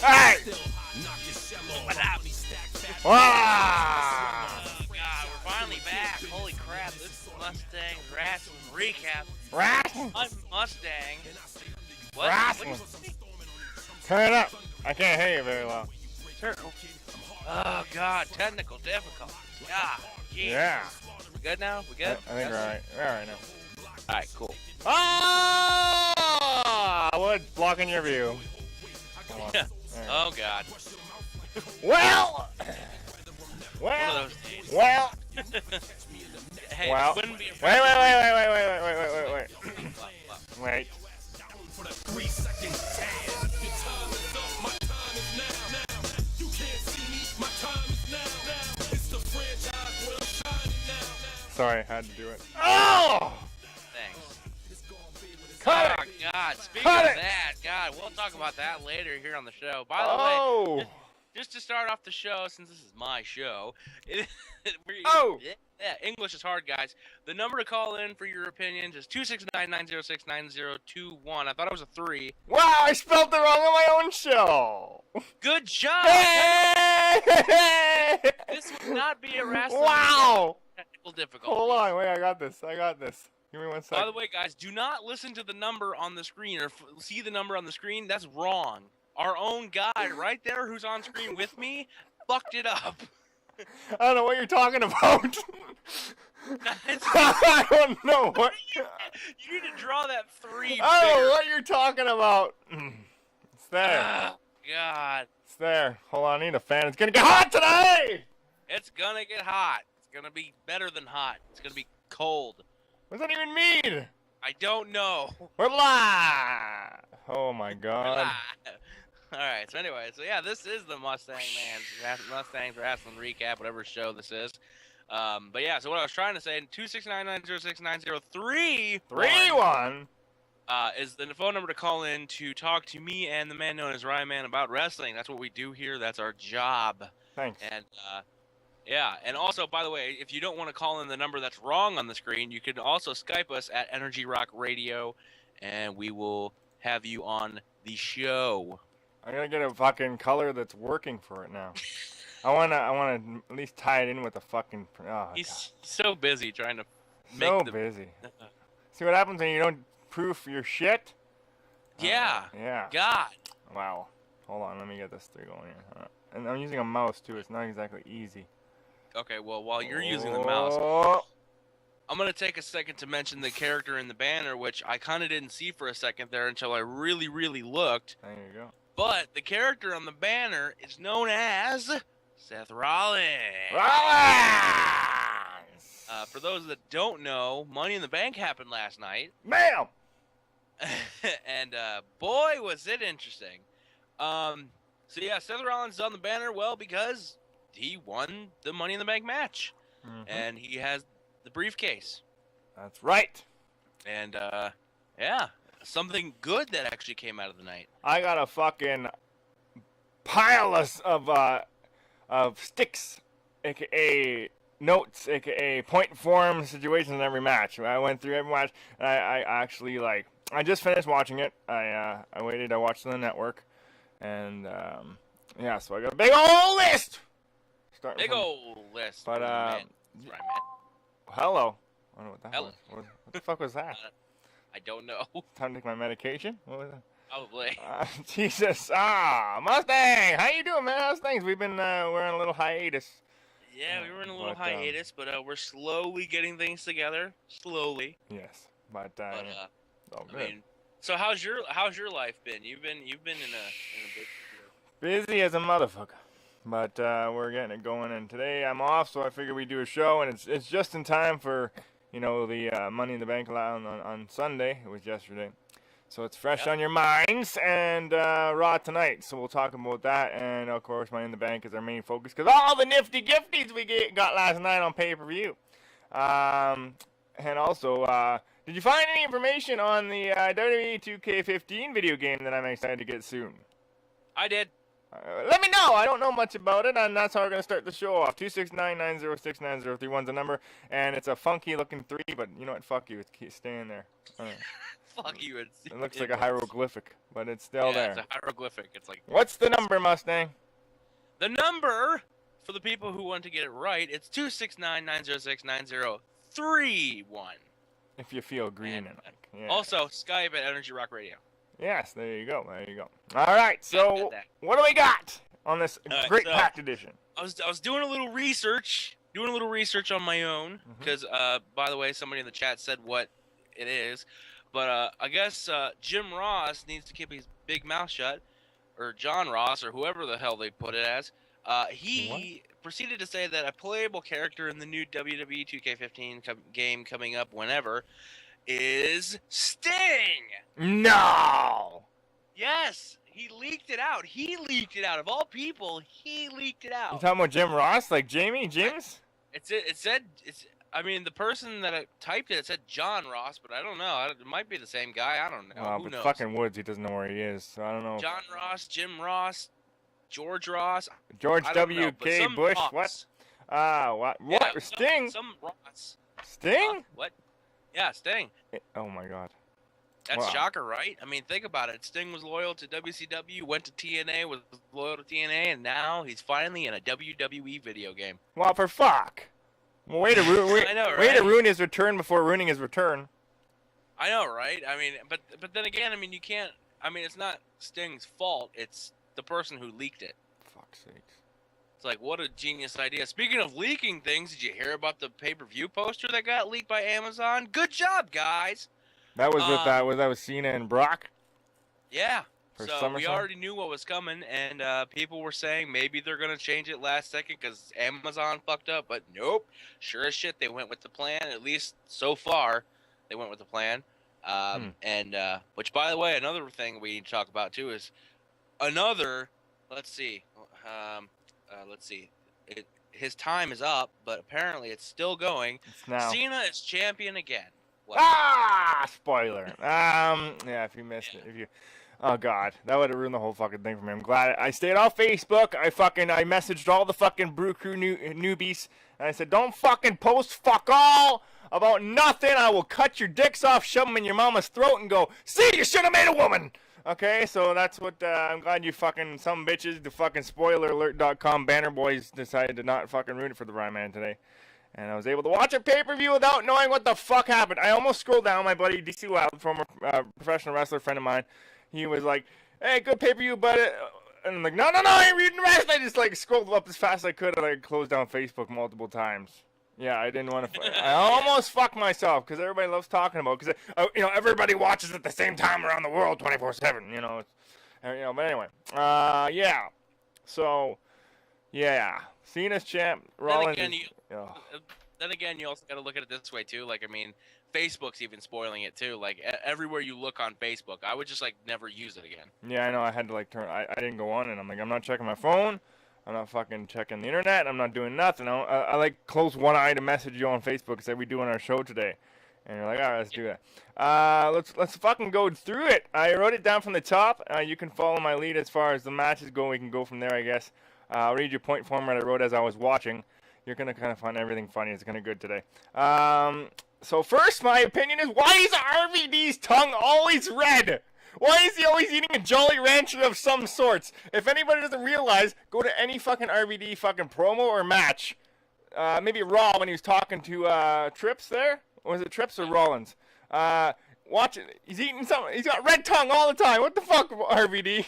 Hey! What up? Wow! Oh God, we're finally back. Holy crap, this is Mustang Rasslin recap. Rasslin! I'm Mustang. What? Rasslin! Turn it up. I can't hear you very well. Oh God, technical difficulties. Ah, geez. Yeah. We good now? We good? I think we're alright. We're alright now. Alright, cool. Ah! What's blocking your view? Come on. There. Oh God. Well! One Well! of those days. Well! Hey, Well. it wouldn't be a Wait. What? Wait. Sorry, I had to do it. Oh! Thanks. Cut Oh it! God, speaking Cut of it! that, God, we'll talk about that later here on the show. By the way, Oh! just to start off the show, since this is my show, Oh! Yeah, English is hard, guys. The number to call in for your opinions is 269-906-9021. I thought it was a 3. Wow, I spelled it wrong on my own show! Good job! Hey! This would not be a wrestling Wow! technical difficulty. Hold on, wait, I got this. Give me 1 second. By the way, guys, do not listen to the number on the screen or see the number on the screen. That's wrong. Our own guy right there who's on screen with me fucked it up. I don't know what you're talking about. I I don't know what. You need to draw that 3 I don't know bigger. what you're talking about. It's there. Oh, God. It's there. Hold on, I need a fan. It's gonna get hot today! It's gonna get hot. It's gonna be better than hot. It's gonna be cold. What does that even mean? I don't know. We're live! Oh my god. Alright, so anyway, yeah, this is the Mustangs Wrestling Recap, whatever show this is. But yeah, so what I was trying to say, 269-906-9031 3-1. is the phone number to call in to talk to me and the man known as Ryan Man about wrestling. That's what we do here. That's our job. Thanks. And yeah, and also, by the way, if you don't want to call in the number that's wrong on the screen, you can also Skype us at Energy Rock Radio, and we will have you on the show. I gotta get a fucking color that's working for it now. I wanna at least tie it in with a fucking. Oh, He's so busy trying to make so the busy. See what happens when you don't proof your shit? Yeah. Yeah. God. Wow. Hold on, let me get this 3 going here. And I'm using a mouse too. It's not exactly easy. Okay, well, while you're using the mouse, I'm going to take a second to mention the character in the banner, which I kind of didn't see for a second there until I really, really looked. There you go. But the character on the banner is known as Seth Rollins. Rollins! For those that don't know, Money in the Bank happened last night. Bam! And boy, was it interesting. So yeah, Seth Rollins is on the banner, well, because he won the Money in the Bank match. And he has the briefcase. That's right. And yeah, something good that actually came out of the night. I got a fucking pile of sticks, aka notes, aka point form situations in every match. I went through every match, and I actually I just finished watching it. I waited. I watched it on the network, and yeah, so I got a big old list. Big old list. But That's right, man. hello. I don't know what that Hello. was. What the fuck was that? I don't know. Time to take my medication? What was that? Probably. Jesus. Mustang! How you doing, man? How's things? We're on a little hiatus. Yeah, we were in a little hiatus, but we're slowly getting things together. Slowly. Yes, but oh, good. I mean, so how's your life been? You've been in a big Busy as a motherfucker, but we're getting it going. And today I'm off, so I figured we'd do a show, and it's just in time for the Money in the Bank on Sunday. It was yesterday. So it's fresh on your minds, and Raw tonight. So we'll talk about that, and of course, Money in the Bank is our main focus because all the nifty gifties we got last night on pay-per-view. And also, did you find any information on the WWE 2K15 video game that I'm excited to get soon? I did. Let me know. I don't know much about it, and that's how we're going to start the show off. 269-906-9031's the number, and it's a funky-looking 3, but you know what? Fuck you. It's staying there. Fuck you. It looks like a hieroglyphic, but it's still there. It's a hieroglyphic. It's like... What's the number, Mustang? The number, for the people who want to get it right, it's 269-906-9031. If you feel green and like. Yeah. Also, Skype at Energy Rock Radio. Yes, there you go. There you go. All right, so what do we got on this great packed edition? I was doing a little research, on my own, because by the way, somebody in the chat said what it is, but I guess Jim Ross needs to keep his big mouth shut, or John Ross, or whoever the hell they put it as. He proceeded to say that a playable character in the new WWE 2K15 game coming up whenever is Sting. No. Yes, he leaked it out. Of all people, he leaked it out. You talking about Jim Ross, like James? It said I mean, the person that typed it said John Ross, but I don't know. It might be the same guy. I don't know. Who knows? Fucking Woods, he doesn't know where he is, so I don't know. John Ross, Jim Ross, George Ross. George W.K. Bush. Ross. What? What? Yeah, Sting? Some Ross. Sting? What? Yeah, Sting. Oh my God. That's shocker, right? I mean, think about it. Sting was loyal to WCW, went to TNA, was loyal to TNA, and now he's finally in a WWE video game. Well, for fuck. Well, way to ruin his return before ruining his return. I know, right? I mean, but then again, I mean, you can't. I mean, it's not Sting's fault. It's the person who leaked it. Fuck's sakes. It's like, what a genius idea. Speaking of leaking things, did you hear about the pay-per-view poster that got leaked by Amazon? Good job, guys. That was with that was Cena and Brock. Yeah. So we already knew what was coming, and people were saying maybe they're gonna change it last second because Amazon fucked up. But nope. Sure as shit, they went with the plan. At least so far, they went with the plan. And which, by the way, another thing we need to talk about too is another. Let's see. His time is up, but apparently it's still going. Cena is champion again. What? Spoiler. Yeah, if you missed it, oh God, that would have ruined the whole fucking thing for me. I'm glad I stayed off Facebook. I messaged all the fucking Brew Crew newbies, and I said, don't fucking post fuck all about nothing. I will cut your dicks off, shove them in your mama's throat, and go, see, you should have made a woman. Okay, so that's what, I'm glad you fucking, some bitches, the fucking spoileralert.com banner boys decided to not fucking ruin it for the Ryan today. And I was able to watch a pay-per-view without knowing what the fuck happened. I almost scrolled down. My buddy DC Wild, former professional wrestler friend of mine, he was like, hey, good pay-per-view, but... And I'm like, no, I ain't reading the rest. I just, scrolled up as fast as I could, and I closed down Facebook multiple times. Yeah, I didn't want to... I almost fucked myself, because everybody loves talking about it. Because, everybody watches at the same time around the world 24/7, But anyway, yeah. So, yeah. Cena's champ, Rollins... Then again, you also got to look at it this way, too. Facebook's even spoiling it, too. Everywhere you look on Facebook, I would just, never use it again. Yeah, I know. I had to, turn... I didn't go on it. I'm like, I'm not checking my phone. I'm not fucking checking the internet. I'm not doing nothing. I close one eye to message you on Facebook and say we doing our show today. And you're like, all right, let's do that. Let's fucking go through it. I wrote it down from the top. You can follow my lead as far as the matches go. We can go from there, I guess. I'll read your point format I wrote as I was watching. You're going to kind of find everything funny. It's kind of good today. So first, my opinion is, why is RVD's tongue always red? Why is he always eating a Jolly Rancher of some sorts? If anybody doesn't realize, go to any fucking RVD fucking promo or match. Maybe Raw when he was talking to Trips there. Or was it Trips or Rollins? Watch it. He's eating something. He's got red tongue all the time. What the fuck, RVD?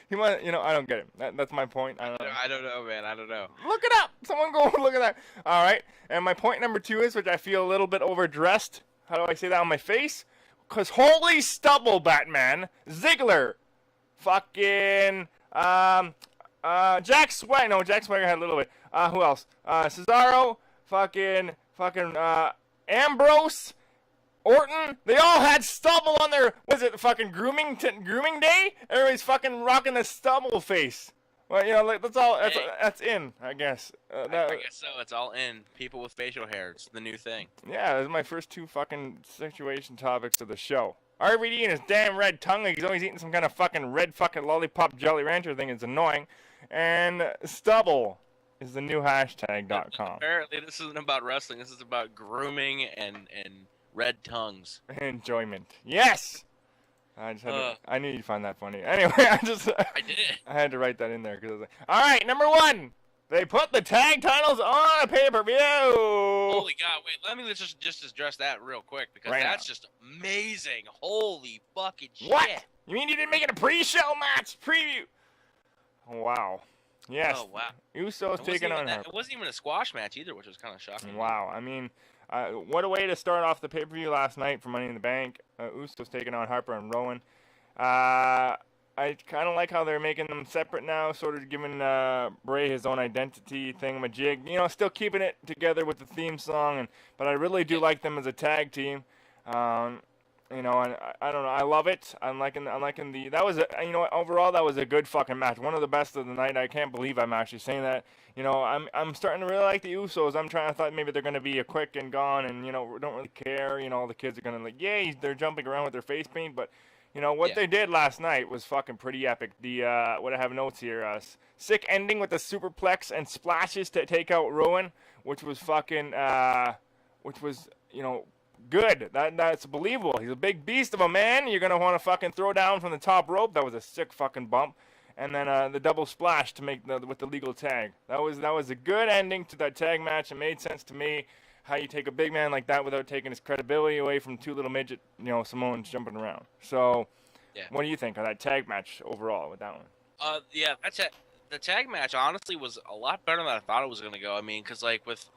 He want, I don't get it. That's my point. I don't know, man. I don't know. Look it up. Someone go look at that. All right. And my point number 2 is, which I feel a little bit overdressed. How do I say that on my face? Because holy stubble, Batman. Ziggler. Fucking, Jack Swagger. No, Jack Swagger had a little bit. Who else? Cesaro. Fucking, Ambrose. Orton, they all had stubble on their, was it fucking grooming day? Everybody's fucking rocking the stubble face. Well, that's all, that's in, I guess. I guess so, it's all in. People with facial hair, it's the new thing. Yeah, those are my first 2 fucking situation topics of the show. RVD and his damn red tongue, like he's always eating some kind of fucking red fucking lollipop Jolly Rancher thing. It's annoying. And Stubble is the new hashtag.com. Apparently, this isn't about wrestling. This is about grooming and red tongues. Enjoyment. Yes! I just had I knew you'd find that funny. Anyway, I did. I had to write that in there. All right, number 1. They put the tag titles on a pay-per-view. Holy God! Wait, let me just address that real quick because that's just amazing. Holy fucking shit! What? You mean you didn't make it a pre-show match preview? Oh, wow. Yes. Oh wow. Usos taking on her. It wasn't even a squash match either, which was kind of shocking. Wow. I mean, what a way to start off the pay-per-view last night for Money in the Bank. Usos taking on Harper and Rowan. I kind of like how they're making them separate now, sort of giving Bray his own identity thingamajig. You know, still keeping it together with the theme song, but I really do like them as a tag team. You know, and I don't know, I love it. I'm liking that was you know what, overall that was a good fucking match, one of the best of the night. I can't believe I'm actually saying that. You know, I'm starting to really like the Usos. I thought maybe they're gonna be a quick and gone, and you know, we don't really care. You know, the kids are gonna like, yay, they're jumping around with their face paint, but. You know, what they did last night was fucking pretty epic. What I have notes here, sick ending with the superplex and splashes to take out Rowan, which was fucking, you know, good. That's believable. He's a big beast of a man. You're going to want to fucking throw down from the top rope. That was a sick fucking bump. And then the double splash to make with the legal tag. That was a good ending to that tag match. It made sense to me. How you take a big man like that without taking his credibility away from two little midget, you know, Samoans jumping around. So, what do you think of that tag match overall with that one? Yeah, the tag match honestly was a lot better than I thought it was gonna go. I mean, because like with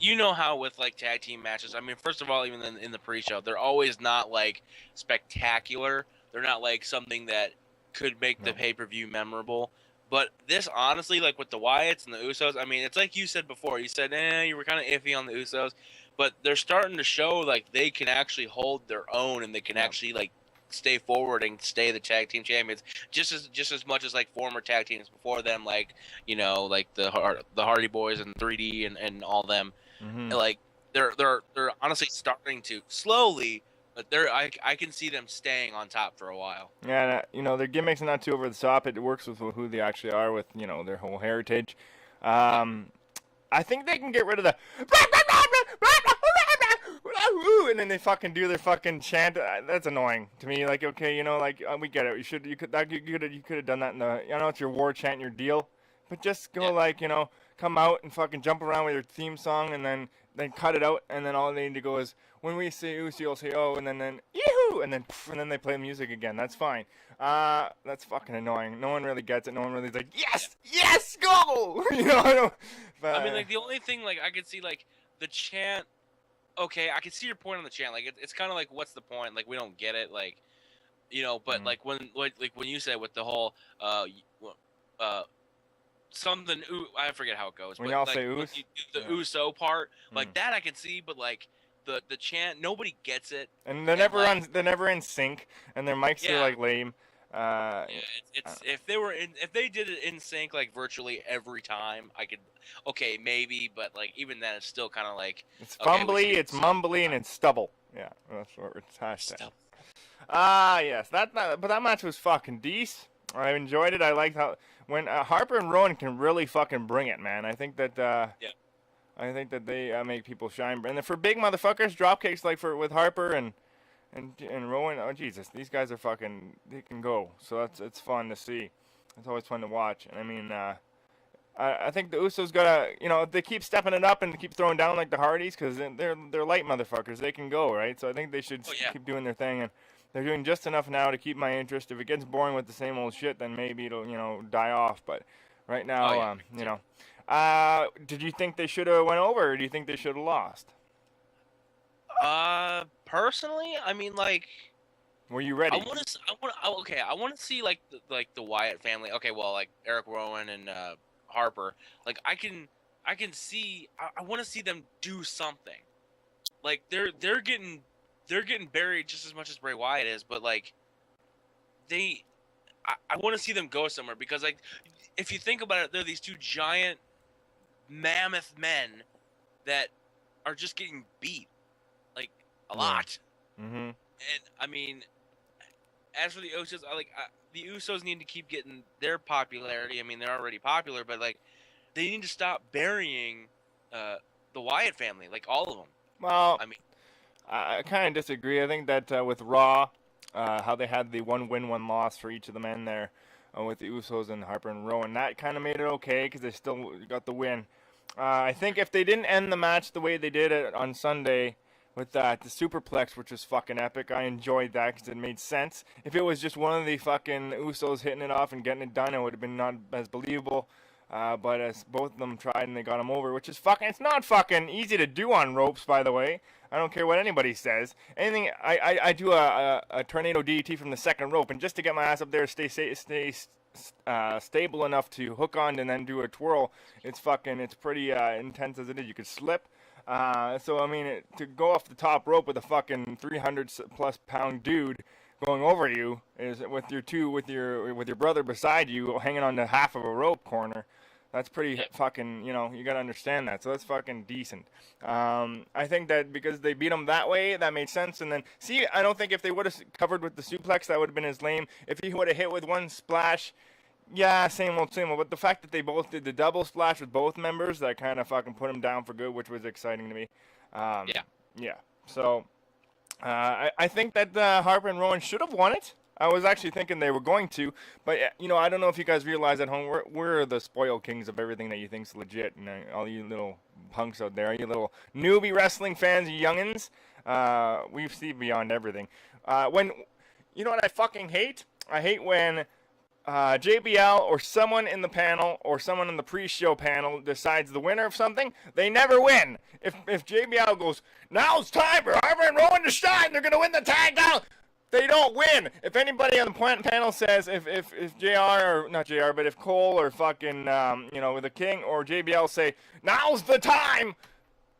you know how with like tag team matches, I mean, first of all, even in the pre-show, they're always not like spectacular. They're not like something that could make the pay-per-view memorable. But this, honestly, like with the Wyatts and the Usos, I mean, it's like you said before. You said, you were kind of iffy on the Usos. But they're starting to show, like, they can actually hold their own and they can actually, like, stay forward and stay the tag team champions. Just as much as, like, former tag teams before them, like, you know, like the Hardy Boys and 3D and all them. Mm-hmm. Like, they're honestly starting to slowly... But I can see them staying on top for a while. Yeah, you know, their gimmicks are not too over the top. It works with who they actually are, with, you know, their whole heritage. I think they can get rid of the and then they fucking do their fucking chant. That's annoying to me. Like, okay, you know, like we get it. You could have done that in the. I know it's your war chant, your deal, but just go like, you know, come out and fucking jump around with your theme song, and then cut it out, and then all they need to go is, when we say Uso, you'll say oh, and then yoo-hoo, and then they play music again. That's fine. That's fucking annoying. No one really gets it. No one really is like, yes, go! You know, I mean, like, the only thing, like, I could see, like, the chant, okay, I can see your point on the chant. Like, it's kind of like, what's the point? Like, we don't get it. Like, you know, but, like, when you said with the whole, something, I forget how it goes. When but, y'all like, say Uso? The Uso part, like, that I can see, but, like, the chant, nobody gets it, and they're never in sync, and their mics are like lame. If they did it in sync like virtually every time, I could maybe, but like even then it's still kind of like it's fumbly, it's mumbly, and it's stubble. Yeah, that's what it's hashtag. Yes, but that match was fucking decent. I enjoyed it. I liked how when Harper and Rowan can really fucking bring it, man. I think that I think that they make people shine. And for big motherfuckers, dropkicks like with Harper and Rowan, oh Jesus, these guys are fucking, they can go. So it's fun to see. It's always fun to watch. And I mean, I think the Usos gotta, you know, they keep stepping it up and keep throwing down like the Hardys, because they're light motherfuckers. They can go, right? So I think they should keep doing their thing. And they're doing just enough now to keep my interest. If it gets boring with the same old shit, then maybe it'll, you know, die off. But right now, you know. Did you think they should have went over, or do you think they should have lost? Personally, I mean, like, were you ready? I want to see like the Wyatt family. Okay, well, like Eric Rowan and Harper. Like, I can see. I want to see them do something. Like, they're getting buried just as much as Bray Wyatt is, but like I want to see them go somewhere, because like if you think about it, they're these two giant mammoth men that are just getting beat like a lot. Mm-hmm. And I mean, as for the Usos, the Usos need to keep getting their popularity. I mean, they're already popular, but like they need to stop burying the Wyatt family, like all of them. Well, I mean, I kind of disagree. I think that with Raw, how they had the one win, one loss for each of the men there, with the Usos and Harper and Rowan, that kind of made it okay because they still got the win. I think if they didn't end the match the way they did it on Sunday with the superplex, which was fucking epic, I enjoyed that because it made sense. If it was just one of the fucking Usos hitting it off and getting it done, it would have been not as believable. But as both of them tried and they got him over, which is fucking, it's not fucking easy to do on ropes, by the way. I don't care what anybody says. Anything, I do a tornado DDT from the second rope, and just to get my ass up there, stay stable enough to hook on and then do a twirl, it's pretty intense as it is. You could slip. So I mean, to go off the top rope with a fucking 300+ pound dude going over you is with your brother beside you hanging on to half of a rope corner. That's pretty fucking, you gotta understand that. So that's fucking decent. I think that because they beat him that way, that made sense. And then, see, I don't think if they would have covered with the suplex, that would have been as lame. If he would have hit with one splash, yeah, same old. But the fact that they both did the double splash with both members, that kind of fucking put him down for good, which was exciting to me. Yeah. So, I think that Harper and Rowan should have won it. I was actually thinking they were going to, but I don't know if you guys realize at home, we're the spoiled kings of everything that you think's legit, and all you little punks out there, you little newbie wrestling fans, you youngins, we see beyond everything. You know what I fucking hate? I hate when JBL or someone in the panel or someone in the pre-show panel decides the winner of something. They never win. If JBL goes, now it's time for Harper and Rowan to shine, they're gonna win the tag title. They don't win. If anybody on the panel says, if JR, or not JR, but if Cole or fucking, the King or JBL say, now's the time,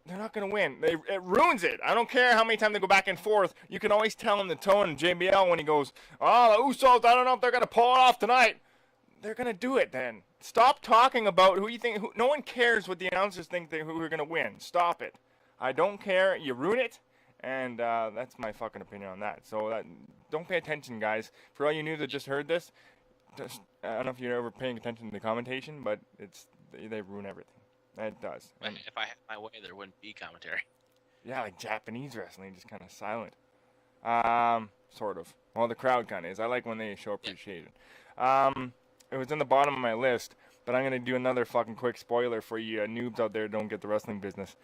they're not going to win. It ruins it. I don't care how many times they go back and forth. You can always tell in the tone of JBL when he goes, oh, the Usos, I don't know if they're going to pull it off tonight. They're going to do it then. Stop talking about who you think. No one cares what the announcers think who are going to win. Stop it. I don't care. You ruin it. And that's my fucking opinion on that. So don't pay attention, guys. For all you new that just heard this, I don't know if you're ever paying attention to the commentation, but they ruin everything. It does. And if I had my way, there wouldn't be commentary. Yeah, like Japanese wrestling, just kind of silent. Sort of. Well, the crowd kind of is. I like when they show appreciation. It was in the bottom of my list, but I'm going to do another fucking quick spoiler for you noobs out there who don't get the wrestling business.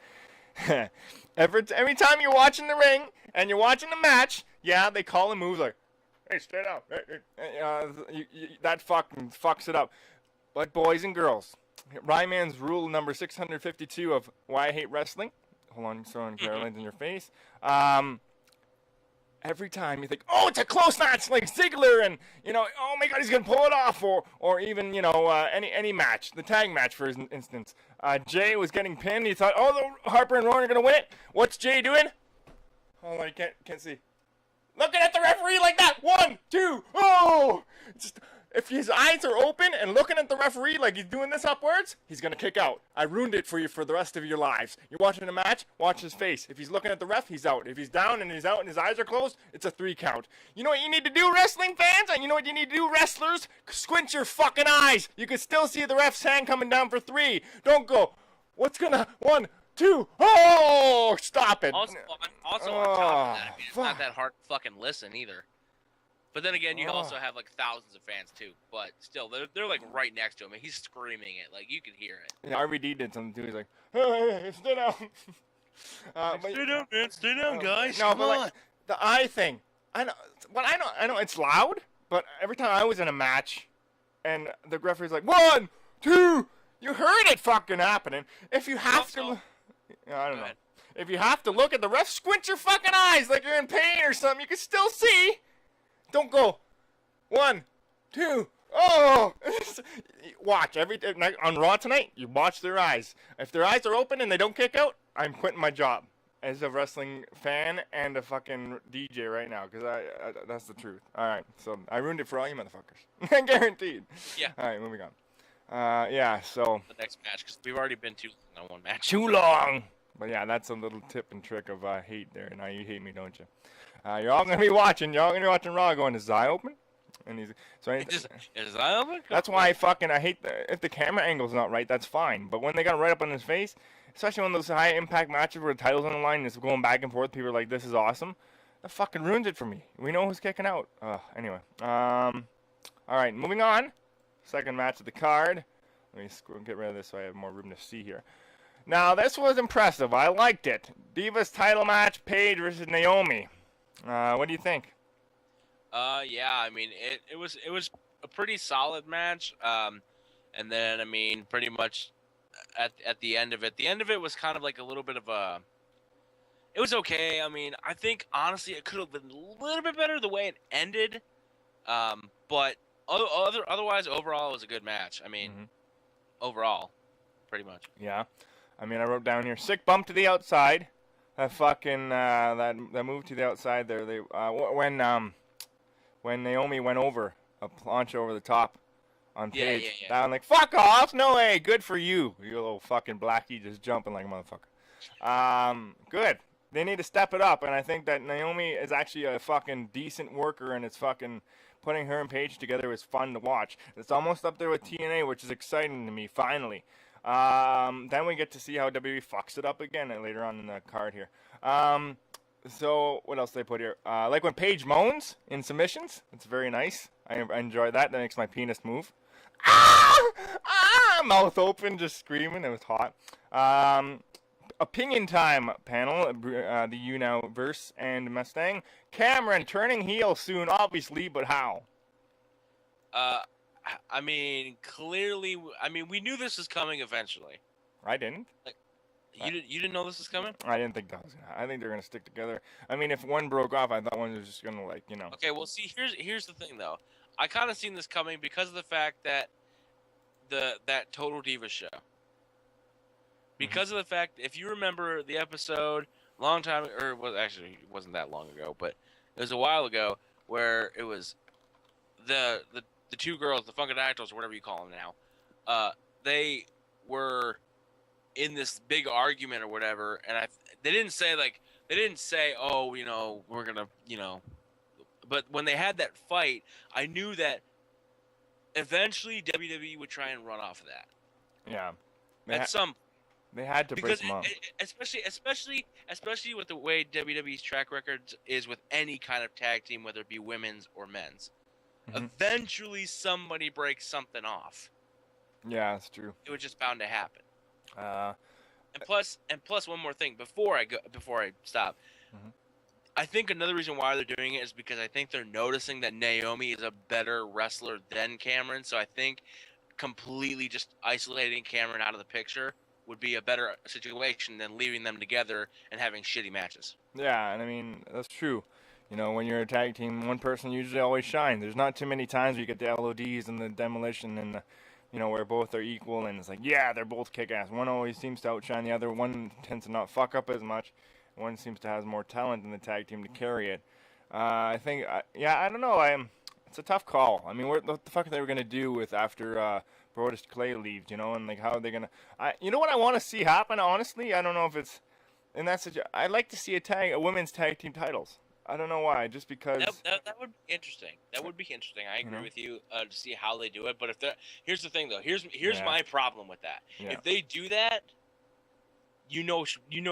Every time you're watching the ring and you're watching the match, yeah, they call the moves like, hey, stay down. That fucking fucks it up. But boys and girls, Ryman's rule number 652 of why I hate wrestling. Hold on, throwing Caroline's in your face. Every time you think, oh, it's a close match like Ziggler and, oh my God, he's going to pull it off. Or even, any match, the tag match, for instance. Jay was getting pinned. He thought, oh, Harper and Rowan are going to win it. What's Jay doing? Hold on, you can't see. Looking at the referee like that. 1, 2, oh! If his eyes are open and looking at the referee like he's doing this upwards, he's going to kick out. I ruined it for you for the rest of your lives. You're watching a match, watch his face. If he's looking at the ref, he's out. If he's down and he's out and his eyes are closed, it's a 3 count. You know what you need to do, wrestling fans? And you know what you need to do, wrestlers? Squint your fucking eyes. You can still see the ref's hand coming down for 3. Don't go, 1, 2, oh, stop it. Also on top of that, it's not that hard to fucking listen either. But then again, you also have like thousands of fans too. But still, they're like right next to him, and he's screaming it, like you can hear it. Yeah, RVD did something too. He's like, hey, stay down. Stay down, man. Stay down, guys. No, Come but on. like the eye thing. I know it's loud. But every time I was in a match, and the referee's like, 1, 2, you heard it fucking happening. If you have to, I don't know. If you have to look at the ref, squint your fucking eyes like you're in pain or something. You can still see. Don't go 1, 2, oh! Watch every night on Raw tonight. You watch their eyes. If their eyes are open and they don't kick out, I'm quitting my job as a wrestling fan and a fucking DJ right now because I that's the truth. All right, so I ruined it for all you motherfuckers. Guaranteed. Yeah. All right, moving on. Yeah. So the next match because we've already been too long on one match. Too long. But yeah, that's a little tip and trick of hate there. Now you hate me, don't you? You're all gonna be watching. You're all gonna be watching Raw, going, "Is his eye open?" And he's so. Is his eye open? That's why I hate if the camera angle's not right. That's fine. But when they got it right up on his face, especially when those high impact matches where the title's on the line and it's going back and forth, people are like, "This is awesome." That fucking ruins it for me. We know who's kicking out. Anyway. All right, moving on. Second match of the card. Let me get rid of this so I have more room to see here. Now, this was impressive. I liked it. Divas title match, Paige versus Naomi. What do you think? Yeah, I mean, it was a pretty solid match. And then, I mean, pretty much at the end of it was kind of like a little bit of a. It was okay. I mean, I think honestly it could have been a little bit better the way it ended. But otherwise, overall, it was a good match. I mean, overall, pretty much. Yeah. I mean, I wrote down here, sick bump to the outside. That fucking that move to the outside there. They when Naomi went over a planche over the top on Paige. Yeah. That I'm like, fuck off! No way, good for you. You little fucking blackie just jumping like a motherfucker. Good. They need to step it up, and I think that Naomi is actually a fucking decent worker, and it's fucking putting her and Paige together is fun to watch. It's almost up there with TNA, which is exciting to me. Finally. Then we get to see how WWE fucks it up again later on in the card here. So what else did they put here? Like when Paige moans in submissions, it's very nice. I enjoy that. That makes my penis move. Mouth open, just screaming. It was hot. Opinion time panel. The Universe and Mustang. Cameron turning heel soon, obviously, but how? I mean, clearly. I mean, we knew this was coming eventually. I didn't. Like, you didn't know this was coming? I didn't think that was gonna. I think they're gonna stick together. I mean, if one broke off, I thought one was just gonna Okay, well, see, here's the thing though. I kind of seen this coming because of the fact that that Total Divas show. Because of the fact, if you remember the episode, long time, or it wasn't that long ago, but it was a while ago, where it was the two girls, the Funkadactyls, or whatever you call them now, they were in this big argument or whatever, and they didn't say, oh, we're gonna, but when they had that fight, I knew that eventually WWE would try and run off of that. Yeah. They had to break them up. Especially with the way WWE's track record is with any kind of tag team, whether it be women's or men's. Eventually, somebody breaks something off. Yeah, that's true. It was just bound to happen. And plus, one more thing before I stop. I think another reason why they're doing it is because I think they're noticing that Naomi is a better wrestler than Cameron. So I think completely just isolating Cameron out of the picture would be a better situation than leaving them together and having shitty matches. Yeah, and I mean, that's true. When you're a tag team, one person usually always shines. There's not too many times where you get the LODs and the Demolition and the, where both are equal and it's like, yeah, they're both kick-ass. One always seems to outshine the other. One tends to not fuck up as much. One seems to have more talent in the tag team to carry it. I think, I don't know. It's a tough call. I mean, what the fuck are they going to do with after Brodus Clay leaves, and like how are they going to... You know what I want to see happen, honestly? I don't know if it's... And that's I'd like to see a women's tag team titles. I don't know why, just because... That would be interesting. That would be interesting. I agree with you to see how they do it. But here's the thing, though. Here's my problem with that. Yeah. If they do that, you know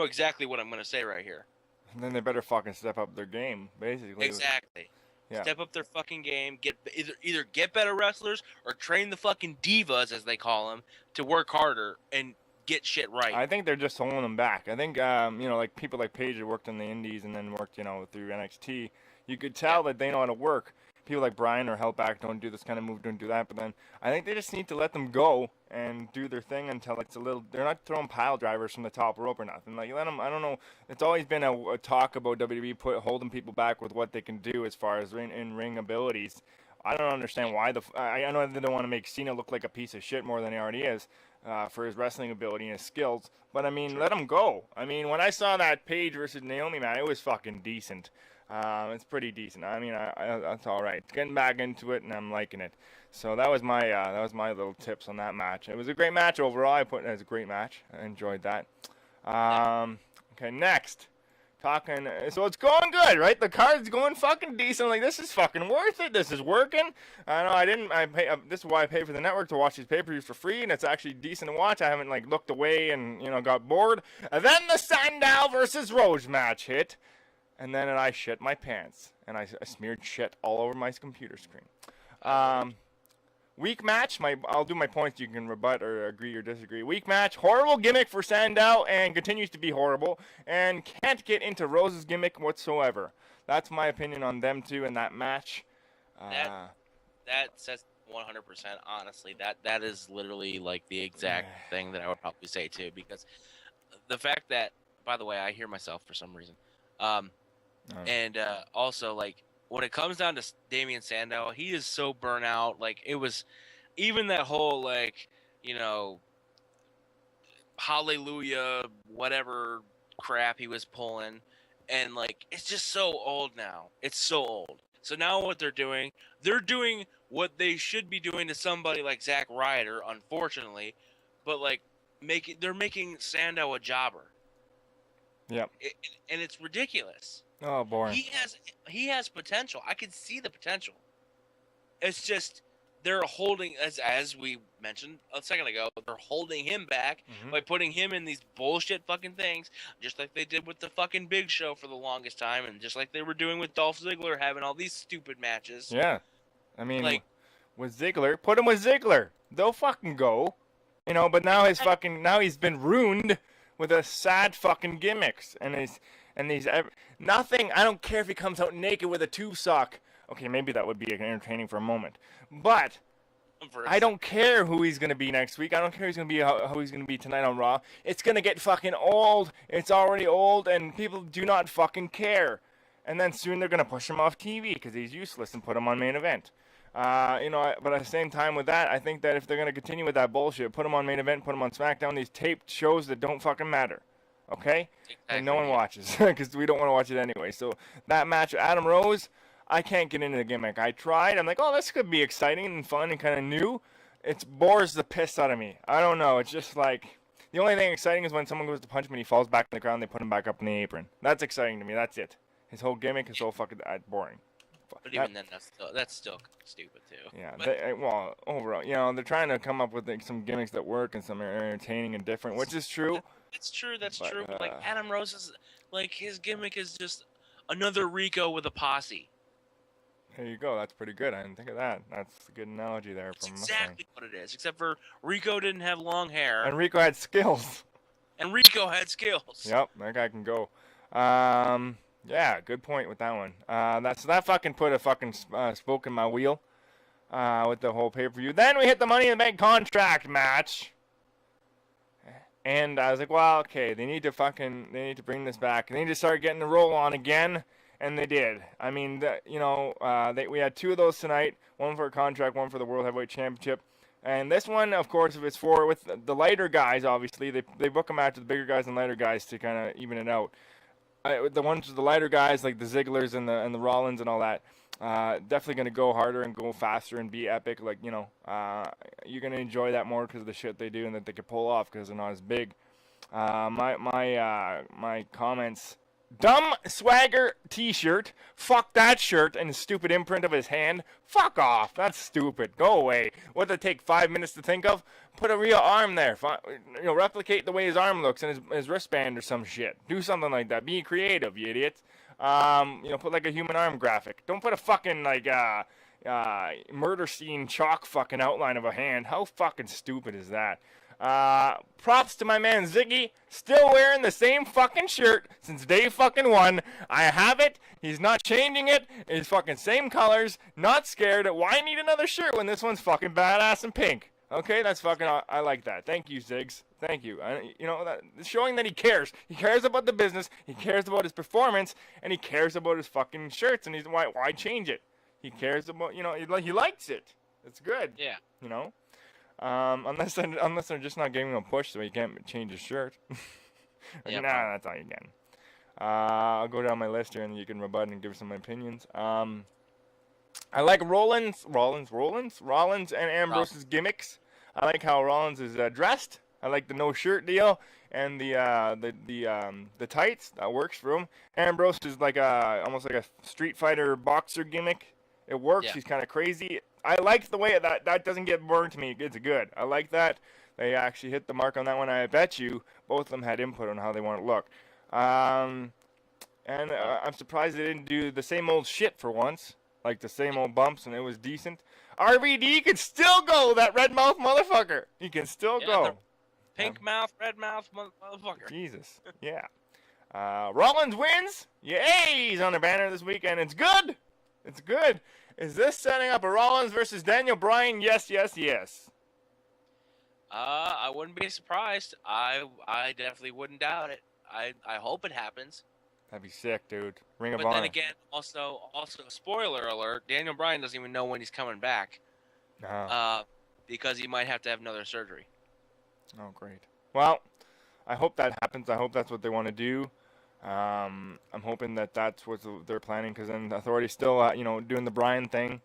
exactly what I'm going to say right here. And then they better fucking step up their game, basically. Exactly. Yeah. Step up their fucking game. Get either get better wrestlers or train the fucking divas, as they call them, to work harder and get shit right. I think they're just holding them back. I think like people like Paige that worked in the Indies and then worked through NXT. You could tell that they know how to work. People like Brian are held back, don't do this kind of move, don't do that. But then I think they just need to let them go and do their thing until it's a little. They're not throwing pile drivers from the top rope or nothing. Like let them. I don't know. It's always been a talk about WWE holding people back with what they can do as far as in-ring abilities. I don't understand why I know they don't want to make Cena look like a piece of shit more than he already is for his wrestling ability and his skills. But I mean, let him go. I mean, when I saw that Paige versus Naomi match, it was fucking decent. It's pretty decent. I mean, that's all right. Getting back into it, and I'm liking it. So that was my little tips on that match. It was a great match overall. I put it as a great match. I enjoyed that. Okay, next. Talking, so it's going good, right? The card's going fucking decent. Like, this is fucking worth it. This is working. I know this is why I pay for the network to watch these pay-per-views for free, and it's actually decent to watch. I haven't, like, looked away and, got bored. And then the Sandow versus Rose match hit, and then I shit my pants, and I smeared shit all over my computer screen. Weak match. I'll do my points. You can rebut or agree or disagree. Weak match. Horrible gimmick for Sandow and continues to be horrible and can't get into Rose's gimmick whatsoever. That's my opinion on them two in that match. That says 100%. Honestly, that is literally like the exact thing that I would probably say too. Because the fact that, by the way, I hear myself for some reason, and also like. When it comes down to Damian Sandow, he is so burnt out. Like, it was even that whole, like, hallelujah, whatever crap he was pulling. And, like, it's just so old now. It's so old. So now what they're doing what they should be doing to somebody like Zack Ryder, unfortunately. But, like, they're making Sandow a jobber. Yep. And it's ridiculous. Oh, boring. He has potential. I can see the potential. It's just they're holding, as we mentioned a second ago, they're holding him back by putting him in these bullshit fucking things, just like they did with the fucking Big Show for the longest time, and just like they were doing with Dolph Ziggler, having all these stupid matches. Yeah, I mean, like, with Ziggler, put him with Ziggler. They'll fucking go, But now he's been ruined with a sad fucking gimmicks and these nothing. I don't care if he comes out naked with a tube sock. Okay, maybe that would be entertaining for a moment, but I don't care who he's gonna be next week. I don't care who he's gonna be tonight on Raw. It's gonna get fucking old. It's already old, and people do not fucking care. And then soon they're gonna push him off TV because he's useless and put him on main event. But at the same time with that, I think that if they're gonna continue with that bullshit, put him on main event, put him on SmackDown, these taped shows that don't fucking matter. Okay? Exactly. And no one watches because we don't want to watch it anyway. So that match, Adam Rose, I can't get into the gimmick. I tried. I'm like, oh, this could be exciting and fun and kind of new. It bores the piss out of me. I don't know. It's just like the only thing exciting is when someone goes to punch him and he falls back on the ground. They put him back up in the apron. That's exciting to me. That's it. His whole gimmick is so fucking boring. But even then, that's still stupid too. Yeah. Overall, they're trying to come up with some gimmicks that work and some are entertaining and different, which is true. It's true. That's true. But like Adam Rose is like his gimmick is just another Rico with a posse. There you go. That's pretty good. I didn't think of that. That's a good analogy there. That's exactly what it is. Except for Rico didn't have long hair. And Rico had skills. Yep, that guy can go. Yeah, good point with that one. That fucking put a fucking spoke in my wheel with the whole pay-per-view. Then we hit the Money in the Bank contract match. And I was like, well, okay, they need to bring this back. They need to start getting the roll on again. And they did. I mean, we had two of those tonight. One for a contract, one for the World Heavyweight Championship. And this one, of course, if it's with the lighter guys, obviously, they book them after the bigger guys and lighter guys to kind of even it out. The ones with the lighter guys, like the Zigglers and the Rollins and all that, definitely going to go harder and go faster and be epic. Like, you're going to enjoy that more because of the shit they do and that they can pull off because they're not as big. My comments. Dumb swagger t-shirt. Fuck that shirt and the stupid imprint of his hand. Fuck off. That's stupid. Go away. What did it take 5 minutes to think of? Put a real arm there. Replicate the way his arm looks and his wristband or some shit. Do something like that. Be creative, you idiots. Put like a human arm graphic. Don't put a fucking murder scene chalk fucking outline of a hand. How fucking stupid is that? Props to my man Ziggy, still wearing the same fucking shirt since day fucking one. I have it. He's not changing it. It's fucking same colors. Not scared. Why need another shirt when this one's fucking badass and pink? Okay, that's fucking. I like that. Thank you, Ziggs. Thank you. Showing that he cares. He cares about the business. He cares about his performance, and he cares about his fucking shirts. And why change it? He cares about he likes it. It's good. Yeah. Unless they're just not giving him a push, so he can't change his shirt. Nah, that's all you can. I'll go down my list here, and you can rebut and give some opinions. I like Rollins and Ambrose's gimmicks. I like how Rollins is dressed. I like the no shirt deal and the tights. That works for him. Ambrose is like almost like a Street Fighter boxer gimmick. It works. Yeah. He's kind of crazy. I like the way that doesn't get burned to me. It's good. I like that. They actually hit the mark on that one. I bet you both of them had input on how they want to look. I'm surprised they didn't do the same old shit for once, like the same old bumps, and it was decent. RVD can still go, that red mouth motherfucker. He can still go. Pink mouth, red mouth motherfucker. Jesus. Yeah. Rollins wins. Yay! He's on the banner this weekend. It's good. It's good. Is this setting up a Rollins versus Daniel Bryan? Yes, yes, yes. I wouldn't be surprised. I definitely wouldn't doubt it. I hope it happens. That'd be sick, dude. Ring of Honor. But then again, also, spoiler alert: Daniel Bryan doesn't even know when he's coming back. No. Because he might have to have another surgery. Oh, great. Well, I hope that happens. I hope that's what they want to do. I'm hoping that's what they're planning, because then the Authority's still, doing the Bryan thing,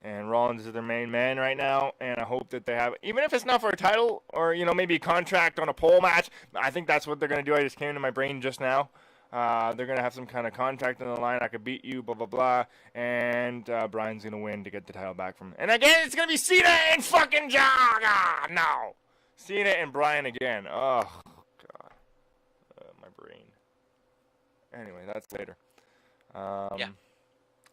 and Rollins is their main man right now. And I hope that they have, even if it's not for a title or maybe a contract on a pole match. I think that's what they're gonna do. I just came to my brain just now. They're gonna have some kind of contract on the line. I could beat you, blah blah blah, and Bryan's gonna win to get the title back from him. And again, it's gonna be Cena and fucking John. No, Cena and Bryan again. Oh god, my brain. Anyway, that's later.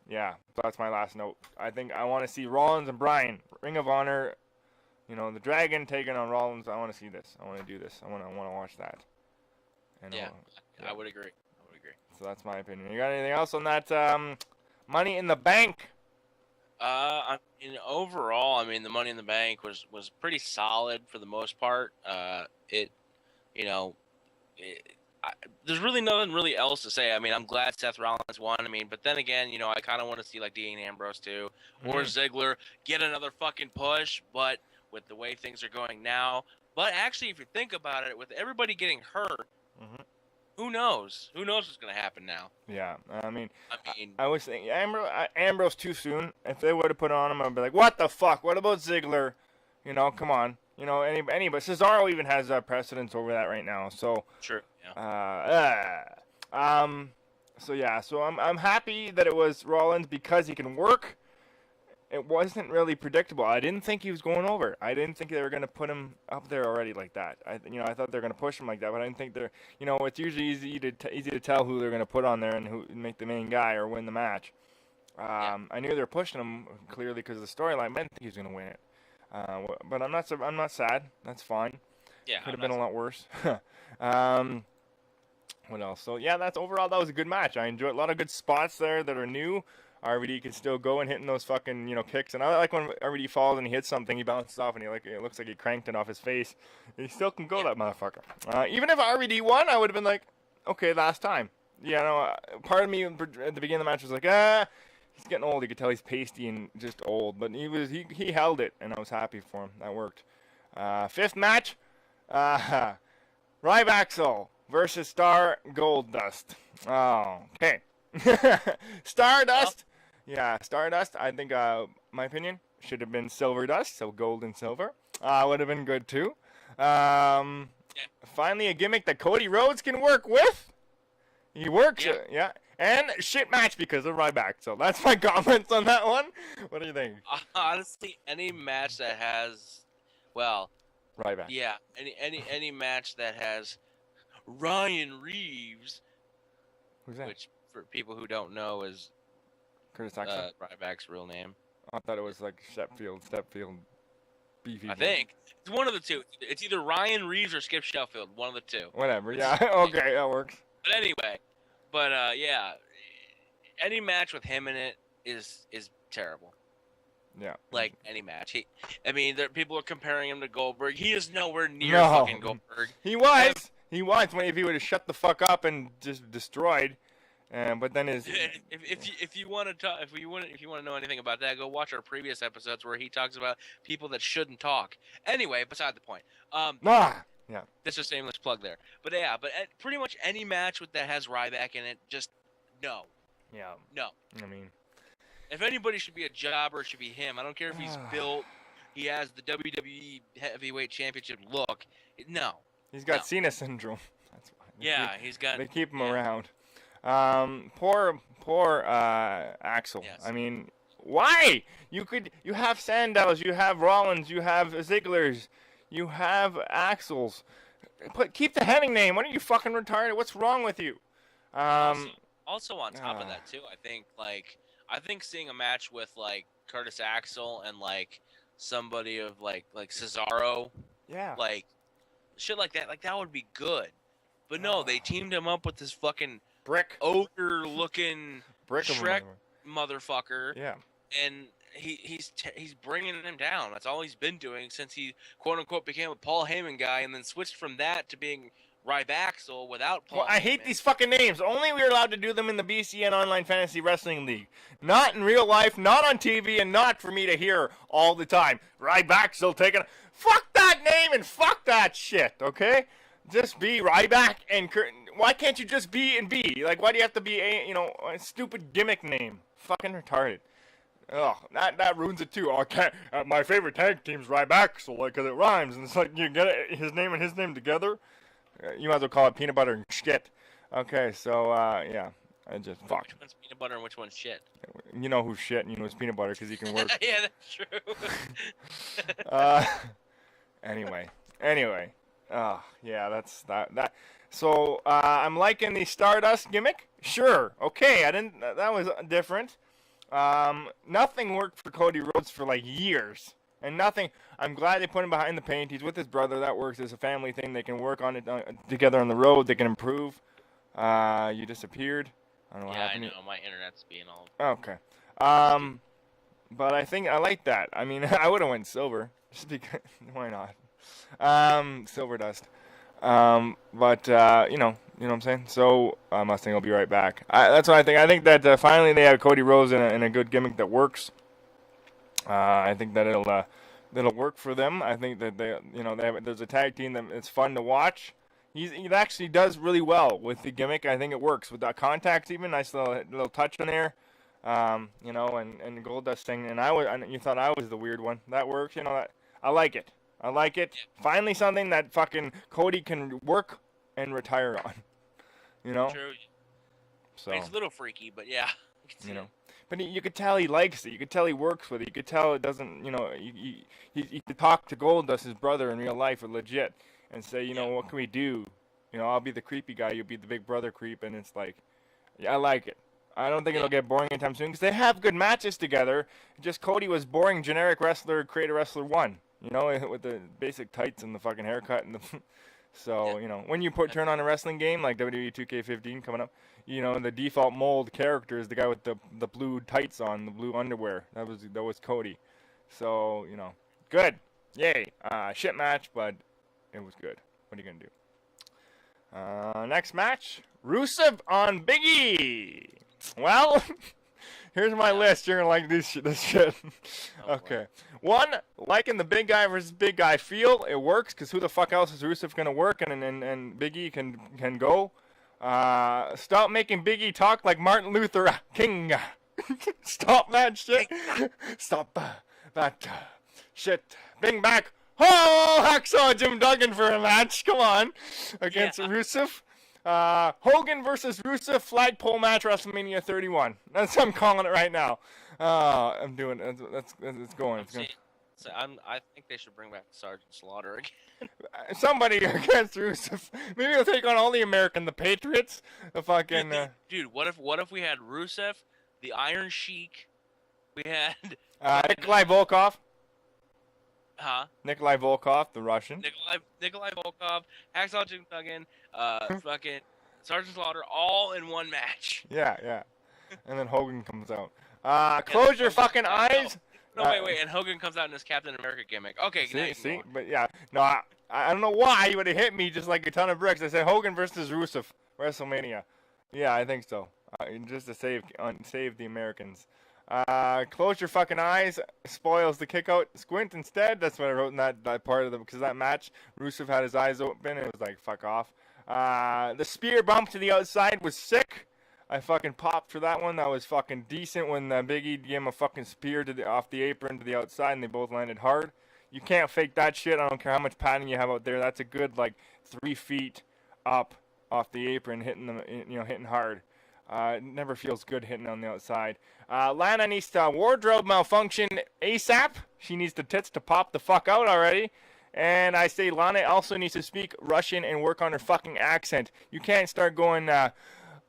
Yeah, that's my last note. I think I want to see Rollins and Bryan, Ring of Honor. The Dragon taking on Rollins. I want to see this. I want to do this. I want to watch that. And yeah, I would agree. So that's my opinion. You got anything else on that Money in the Bank? Overall, the Money in the Bank was pretty solid for the most part. There's really nothing really else to say. I'm glad Seth Rollins won. But then again, I kind of want to see like Dean Ambrose too, or Ziggler get another fucking push. But with the way things are going now, but actually, if you think about it, with everybody getting hurt. Mm-hmm. Who knows? Who knows what's going to happen now? Yeah, I was thinking Ambrose too soon. If they would have put on him, I'd be like, what the fuck? What about Ziggler? Come on. Anybody. Cesaro even has precedence over that right now. So sure. Yeah. So I'm happy that it was Rollins because he can work. It wasn't really predictable. I didn't think he was going over. I didn't think they were going to put him up there already like that. I thought they were going to push him like that, but I didn't think they're. It's usually easy to tell who they're going to put on there and who make the main guy or win the match. I knew they were pushing him clearly because of the storyline. I didn't think he was going to win it. But I'm not sad. That's fine. Yeah. Could have been a lot worse. What else? So yeah, that was a good match. I enjoyed a lot of good spots there that are new. RVD can still go and hitting those fucking kicks, and I like when RVD falls and he hits something, he bounces off and it looks like he cranked it off his face. He still can go, that motherfucker. Even if RVD won, I would have been like, okay, last time. Part of me at the beginning of the match was like, he's getting old. You could tell he's pasty and just old, but he held it, and I was happy for him. That worked. Fifth match, Ryback versus Star Goldust. Oh, okay. Stardust. Yeah, Stardust. I think, my opinion, should have been Silver Dust, so gold and silver. Would have been good too. Finally, a gimmick that Cody Rhodes can work with. He works. Yeah. And shit match because of Ryback. So that's my comments on that one. What do you think? Honestly, any match that has, Ryback. Yeah, any match that has Ryan Reeves. Who's that? Which, for people who don't know, is Curtis Axel. Ryback's real name. I thought it was like Stepfield, Beefy. I think it's one of the two. It's either Ryan Reeves or Skip Sheffield. One of the two. Whatever. Yeah. Okay, that works. But anyway, yeah, any match with him in it is terrible. Yeah. Like any match. People are comparing him to Goldberg. He is nowhere near fucking Goldberg. He was. If he would have shut the fuck up and just destroyed. But then if you want to know anything about that, go watch our previous episodes where he talks about people that shouldn't talk. Anyway, beside the point. Yeah. That's a shameless plug there. But yeah, pretty much any match that has Ryback in it, just no. Yeah. No. If anybody should be a jobber, it should be him. I don't care if he's built. he has the WWE Heavyweight Championship look. No. He's got Cena syndrome. That's why. He's got. They keep him around. Poor Axel. Yes. I mean, why? You have Sandows, you have Rollins, you have Ziggler's, you have Axels. Keep the Hennig name. What are you fucking retarded? What's wrong with you? Also on top of that too, I think seeing a match with like Curtis Axel and like somebody of like Cesaro, like shit like that would be good. But no, they teamed him up with this fucking brick ogre looking Shrek motherfucker. Yeah. And he's bringing him down. That's all he's been doing since he quote unquote became a Paul Heyman guy, and then switched from that to being Rybaxel without Paul. Well, I hate these fucking names. Only we're allowed to do them in the BCN Online Fantasy Wrestling League. Not in real life, not on TV, and not for me to hear all the time. Rybaxel taking. Fuck that name and fuck that shit. Okay. Just be Ryback and why can't you just be and be? Like, why do you have to be a stupid gimmick name? Fucking retarded. Oh, that ruins it too. Oh, I can't. My favorite tag team's Ryback, so like, 'cause it rhymes, and it's like you get it, his name and his name together. You might as well call it peanut butter and shit. Okay, so yeah, I just fucked. Which one's peanut butter and which one's shit? You know who's shit, and you know who's peanut butter because he can work. Yeah, that's true. Anyway. Yeah, that's that. So, I'm liking the Stardust gimmick. Sure. Okay, that was different. Nothing worked for Cody Rhodes for like years. And nothing, I'm glad they put him behind the paint. He's with his brother. That works. It's a family thing. They can work on it together on the road. They can improve. You disappeared. I don't know what happened. Yeah, I know. My internet's being all... Okay. But I think I like that. I mean, I would have went silver. Just because, why not? Silver dust. But you know what I'm saying? So, Mustang will be right back. That's what I think. I think that finally they have Cody Rhodes in a good gimmick that works. I think that it'll work for them. I think that there's a tag team that it's fun to watch. He actually does really well with the gimmick. I think it works with the contacts even. Nice little touch in there. And Goldust thing. And you thought I was the weird one. That works. I like it. I like it. Finally something that fucking Cody can work and retire on. True. So it's a little freaky, but yeah. But you could tell he likes it. You could tell he works with it. You could tell it doesn't, he could talk to Goldust, his brother, in real life, or legit, and say, what can we do? I'll be the creepy guy. You'll be the big brother creep. And it's like, yeah, I like it. I don't think it'll get boring anytime soon because they have good matches together. Just Cody was boring, generic wrestler, create a wrestler one, with the basic tights and the fucking haircut and the. So, when you turn on a wrestling game like WWE 2K15 coming up, the default mold character is the guy with the blue tights on, the blue underwear. That was Cody. So, good. Yay. Shit match, but it was good. What are you going to do? Next match, Rusev on Big E. Well, here's my list. You're going to like this shit. Okay. One, liking the big guy versus big guy feel. It works because who the fuck else is Rusev going to work and Big E can go. Stop making Big E talk like Martin Luther King. Stop that shit. Stop that shit. Bring back Hacksaw Jim Duggan for a match. Come on. Against Rusev. Hogan versus Rusev flagpole match WrestleMania 31. That's what I'm calling it right now. I'm doing it. It's going. So I think they should bring back Sergeant Slaughter again. Somebody against Rusev. Maybe they'll take on all the the Patriots. The fucking. Dude, what if we had Rusev, the Iron Sheik, we had Nikolai Volkov. Huh? Nikolai Volkov, the Russian. Nikolai Volkov, Hacksaw Jim Duggan, fucking Sergeant Slaughter, all in one match. Yeah. And then Hogan comes out. Close your fucking eyes. No, wait, and Hogan comes out in his Captain America gimmick. Okay, see, but yeah, no, I don't know why he would have hit me just like a ton of bricks. I said Hogan versus Rusev, WrestleMania. Yeah, I think so. Just to save the Americans. Close your fucking eyes. Spoils the kick out. Squint instead. That's what I wrote in that part of because that match, Rusev had his eyes open. It was like fuck off. The spear bump to the outside was sick. I fucking popped for that one. That was fucking decent when Big E gave him a fucking spear off the apron to the outside, and they both landed hard. You can't fake that shit. I don't care how much padding you have out there. That's a good, like, 3 feet up off the apron, hitting hard. It never feels good hitting on the outside. Lana needs to wardrobe malfunction ASAP. She needs the tits to pop the fuck out already. And I say Lana also needs to speak Russian and work on her fucking accent. You can't start going,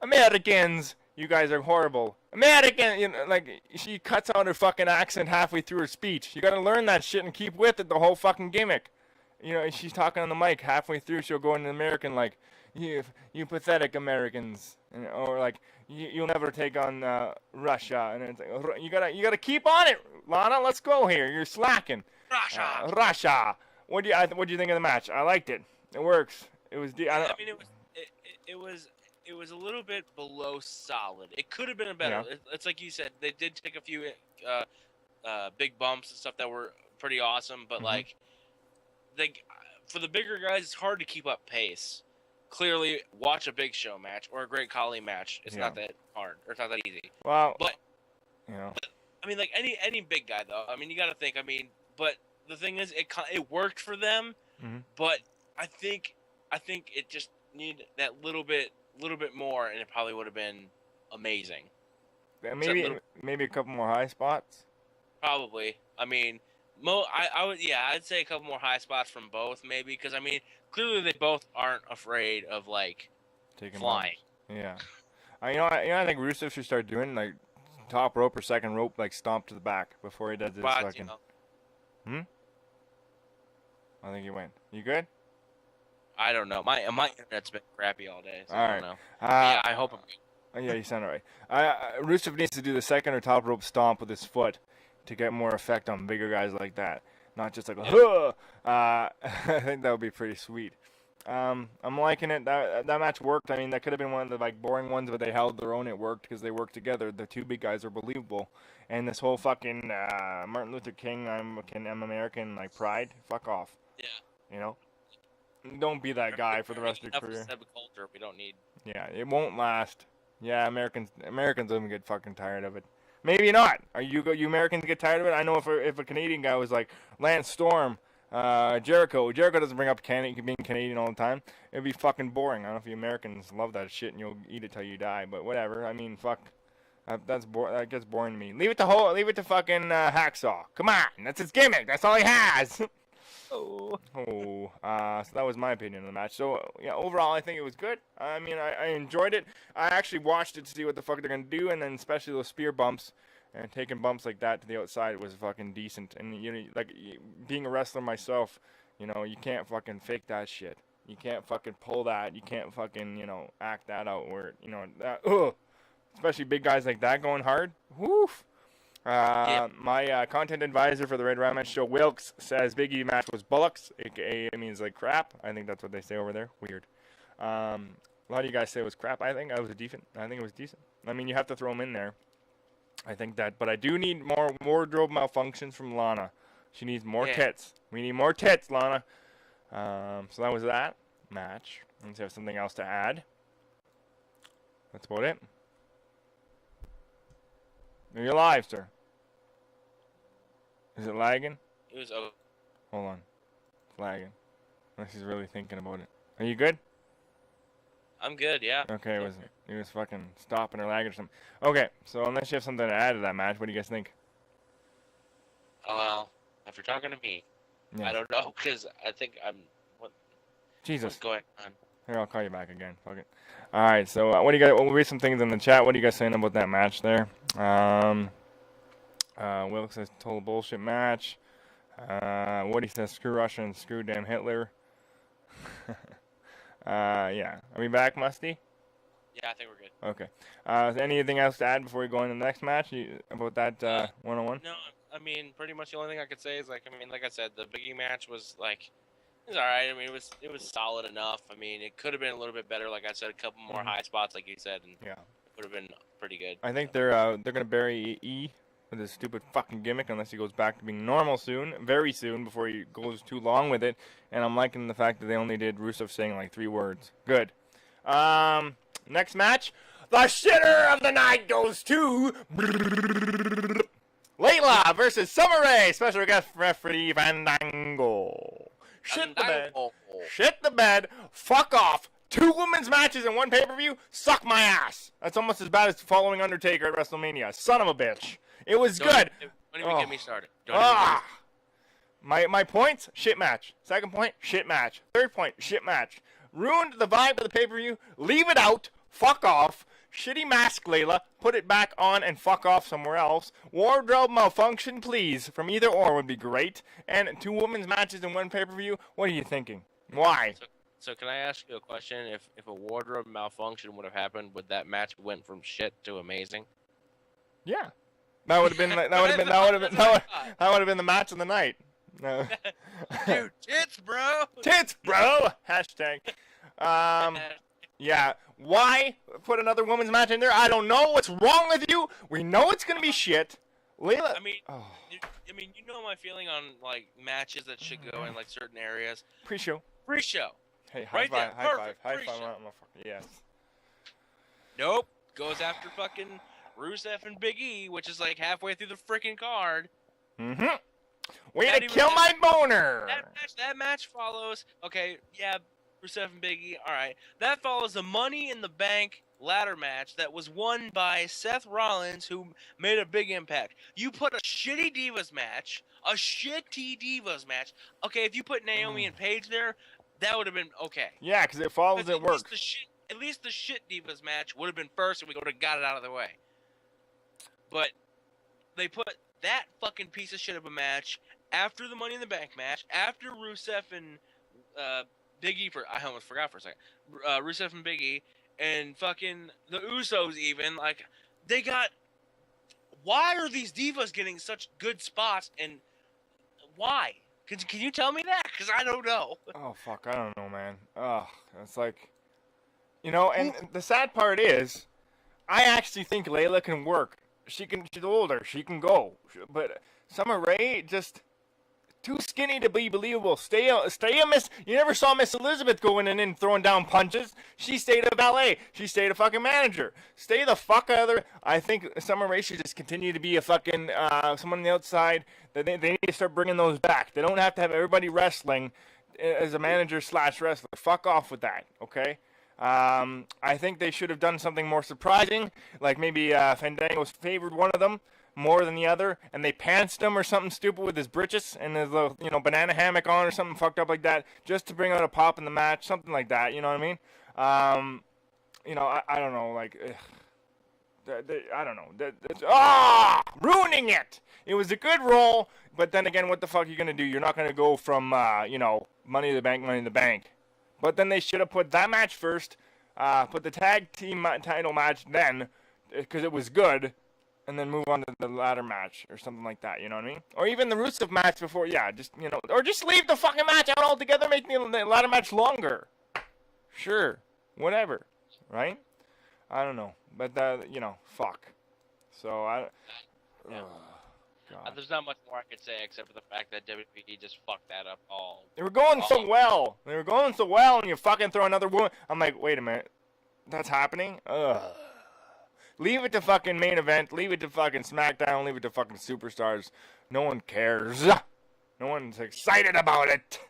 Americans, you guys are horrible. American, like, she cuts out her fucking accent halfway through her speech. You gotta learn that shit and keep with it the whole fucking gimmick. She's talking on the mic halfway through, she'll go into American like, you pathetic Americans, or like, you'll never take on Russia, and it's like, you gotta keep on it, Lana. Let's go here. You're slacking. Russia. What do you think of the match? I liked it. It works. It was. It was a little bit below solid. It could have been better. Yeah. It's like you said, they did take a few big bumps and stuff that were pretty awesome, but like, for the bigger guys, it's hard to keep up pace. Clearly, watch a Big Show match or a Great Khali match. It's not that hard, or it's not that easy. Well, but I mean, like any big guy though. I mean, you got to think. I mean, but the thing is, it worked for them, but I think it just needed that little bit more, and it probably would have been amazing. Maybe a couple more high spots. Probably. I mean, I'd say a couple more high spots from both, maybe, because I mean, clearly they both aren't afraid of like taking flying. Bumps. Yeah. I think Rusev should start doing like top rope or second rope, like stomp to the back before he does his fucking. I think he went. You good? I don't know. My internet's been crappy all day. So all right. I don't know. Yeah, I hope I'm good. Yeah, you sound all right. Rusev needs to do the second or top rope stomp with his foot to get more effect on bigger guys like that. Not just like, I think that would be pretty sweet. I'm liking it. That match worked. I mean, that could have been one of the like boring ones, but they held their own. It worked because they worked together. The two big guys are believable. And this whole fucking Martin Luther King, I'm American, like pride, fuck off. Yeah. Don't be that guy for the rest of your career. Culture we don't need. Yeah, it won't last. Yeah, Americans don't get fucking tired of it. Maybe not. You Americans get tired of it? I know if a Canadian guy was like Lance Storm, Jericho doesn't bring up being Canadian all the time. It'd be fucking boring. I don't know if you Americans love that shit and you'll eat it till you die, but whatever. I mean, fuck. That gets boring to me. Leave it to fucking Hacksaw. Come on, that's his gimmick. That's all he has. So that was my opinion of the match. So, yeah, overall, I think it was good. I mean, I enjoyed it. I actually watched it to see what the fuck they're going to do, and then especially those spear bumps and taking bumps like that to the outside was fucking decent. And, like, being a wrestler myself, you can't fucking fake that shit. You can't fucking pull that. You can't fucking, act that out where, especially big guys like that going hard. Woof. My content advisor for the Red Ramen Show, Wilkes, says Big E match was bullocks, aka it means like crap. I think that's what they say over there. Weird. A lot of you guys say it was crap. I think it was decent. I mean, you have to throw them in there. I think that, but I do need more wardrobe malfunctions from Lana. She needs more tits. We need more tits, Lana. So that was that match. Let's have something else to add. That's about it. Are you alive, sir? Is it lagging? It was over. Hold on. It's lagging. Unless he's really thinking about it. Are you good? I'm good, yeah. Okay, it was fucking stopping or lagging or something. Okay, so unless you have something to add to that match, what do you guys think? Oh, well, if you're talking to me, I don't know, because I think what's going on? Here, I'll call you back again. Fuck it. All right, so what do you guys? We'll read some things in the chat. What are you guys saying about that match there? Will says total bullshit match. Woody says screw Russia and screw damn Hitler. Yeah. Are we back, Musty? Yeah, I think we're good. Okay. Is there anything else to add before we go into the next match about that one-on-one? No, I mean, pretty much the only thing I could say is, like I said, the Big E match was, like, it was all right. I mean, it was solid enough. I mean, it could have been a little bit better. Like I said, a couple more high spots, like you said, and it would have been pretty good. I think they're gonna bury E with his stupid fucking gimmick unless he goes back to being normal soon, very soon, before he goes too long with it. And I'm liking the fact that they only did Rusev saying like 3 words. Good. Next match, the shitter of the night goes to Layla Layla versus Summer Rae. Special guest referee Fandango. Shit the bed. Shit the bed. Fuck off. 2 women's matches in 1 pay-per-view? Suck my ass. That's almost as bad as following Undertaker at WrestleMania. Son of a bitch. It was good. Don't even get me started. My points, shit match. Second point, shit match. Third point, shit match. Ruined the vibe of the pay-per-view. Leave it out. Fuck off. Shitty mask, Layla. Put it back on and fuck off somewhere else. Wardrobe malfunction, please. From either or would be great. And 2 women's matches in 1 pay-per-view? What are you thinking? Why? So can I ask you a question? If a wardrobe malfunction would have happened, would that match went from shit to amazing? Yeah. That would have been the match of the night. No. Dude, tits, bro. Tits, bro. Hashtag. Yeah. Why put another women's match in there? I don't know. What's wrong with you? We know it's gonna be shit. Layla. I mean, you know my feeling on like matches that should go in like certain areas. Pre-show. Hey, High five. High five. Yes. Nope. Goes after fucking Rusev and Big E, which is like halfway through the freaking card. Mm-hmm. Way to kill my boner. That match follows. Okay, yeah, Rusev and Big E. All right, that follows the Money in the Bank ladder match that was won by Seth Rollins, who made a big impact. You put a shitty Divas match, Okay, if you put Naomi and Paige there, that would have been okay. Yeah, because it follows, it works. At least the shit Divas match would have been first, and we would have got it out of the way. But they put that fucking piece of shit of a match after the Money in the Bank match, after Rusev and Big E. I almost forgot for a second. Rusev and Big E, and fucking the Usos even. Like, they got... Why are these divas getting such good spots, and why? Can you tell me that? Because I don't know. Oh, fuck. I don't know, man. Ugh. It's like... You know, and the sad part is, I actually think Layla can work. She's older. She can go. But Summer Rae, just too skinny to be believable. Stay a Miss... You never saw Miss Elizabeth going in and throwing down punches. She stayed a ballet. She stayed a fucking manager. Stay the fuck out of there. I think Summer Rae should just continue to be a fucking... someone on the outside. They need to start bringing those back. They don't have to have everybody wrestling as a manager / wrestler. Fuck off with that, okay? I think they should have done something more surprising, like maybe Fandango's favored one of them more than the other, and they pantsed him or something stupid with his britches and his little, banana hammock on or something fucked up like that, just to bring out a pop in the match, something like that. You know what I mean? I don't know, like, I don't know. Ruining it. It was a good roll, but then again, what the fuck are you gonna do? You're not gonna go from Money in the Bank. But then they should have put that match first, put the tag team title match then, because it was good, and then move on to the ladder match or something like that, you know what I mean? Or even the Rusev match before, or just leave the fucking match out altogether, make the ladder match longer. Sure, whatever, right? I don't know, but fuck. So Yeah. There's not much more I could say except for the fact that WWE just fucked that up all. They were going so well. And you fucking throw another woman. I'm like, wait a minute. That's happening? Ugh. Leave it to fucking main event. Leave it to fucking SmackDown. Leave it to fucking superstars. No one cares. No one's excited about it.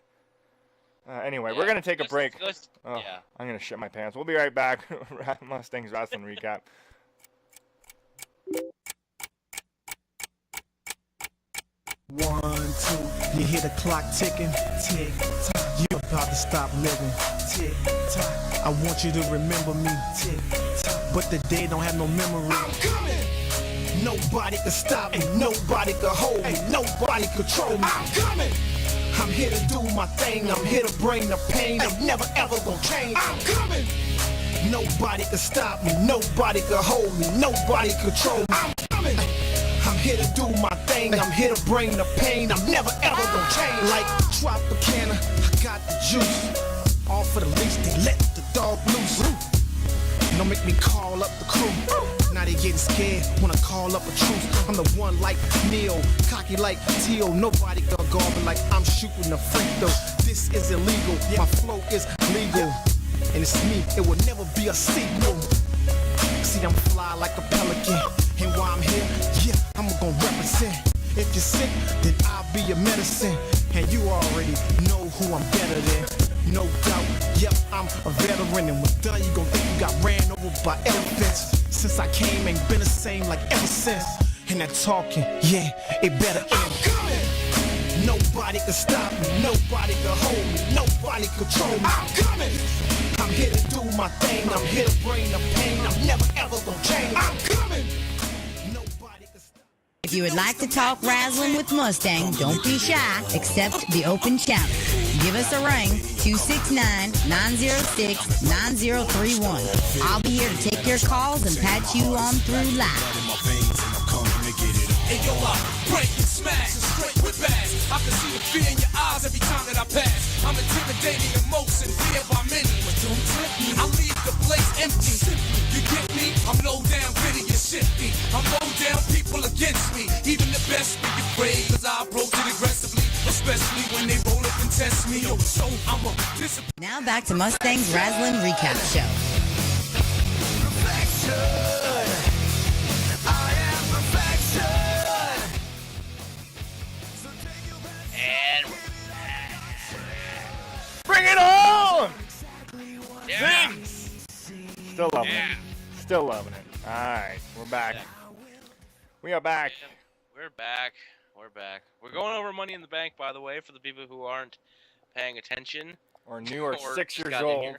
Anyway, we're going to take a break. I'm going to shit my pants. We'll be right back. Mustang's Rasslin recap. 1, 2, you hear the clock ticking, tick tock. You about to stop living, tick tock. I want you to remember me, tick tock. But the day don't have no memory. I'm coming. Nobody can stop me, nobody can hold me, nobody control me. I'm coming. I'm here to do my thing, I'm here to bring the pain. I'm never ever gonna change. I'm coming. Nobody can stop me, nobody can hold me, nobody control me. I'm coming. I'm here to do my thing, I'm here to bring the pain. I'm never ever gonna change. Like Tropicana, I got the juice. All for the least, they let the dog loose. Don't make me call up the crew. Now they getting scared, wanna call up a truce. I'm the one like Neil, cocky like Teal. Nobody gonna guard me like I'm shooting a free throw. This is illegal, my flow is legal. And it's me, it will never be a sequel. See, I'm fly like a pelican. And while I'm here, I'm gonna represent. If you're sick, then I'll be your medicine. And you already know who I'm better than. No doubt, yep, I'm a veteran. And when done, you gon' think you got ran over by elephants. Since I came, ain't been the same like ever since. And that talking, yeah, it better end. I'm coming! Nobody can stop me, nobody can hold me, nobody control me. I'm coming! I'm here to do my thing, I'm here to bring the pain, I'm never ever gonna change. I'm coming! Nobody can stop me. If you would like to talk Rasslin with Mustang, don't be shy. Accept the open challenge. Give us a ring, 269-906-9031. I'll be here to take your calls and patch you on through live. Hey yo, I break and smash and straight with bass. I can see the fear in your eyes every time that I pass. I'm intimidating and most and feared by many. But don't tempt me, I leave the place empty. You get me? I'm low down, gritty and shifty. I'm low down, people against me. Even the best be afraid, cause I approach it aggressively. Especially when they roll up and test me. Yo, so I'm a discipline. Now back to Mustang's Rasslin Recap Show. Bring it on! Yeah. Still loving it. Still loving it. All right, we're back. Yeah. We are back. Yeah, we're back. We're back. We're going over Money in the Bank, by the way, for the people who aren't paying attention. Or new or Or 6 just years got in old. here.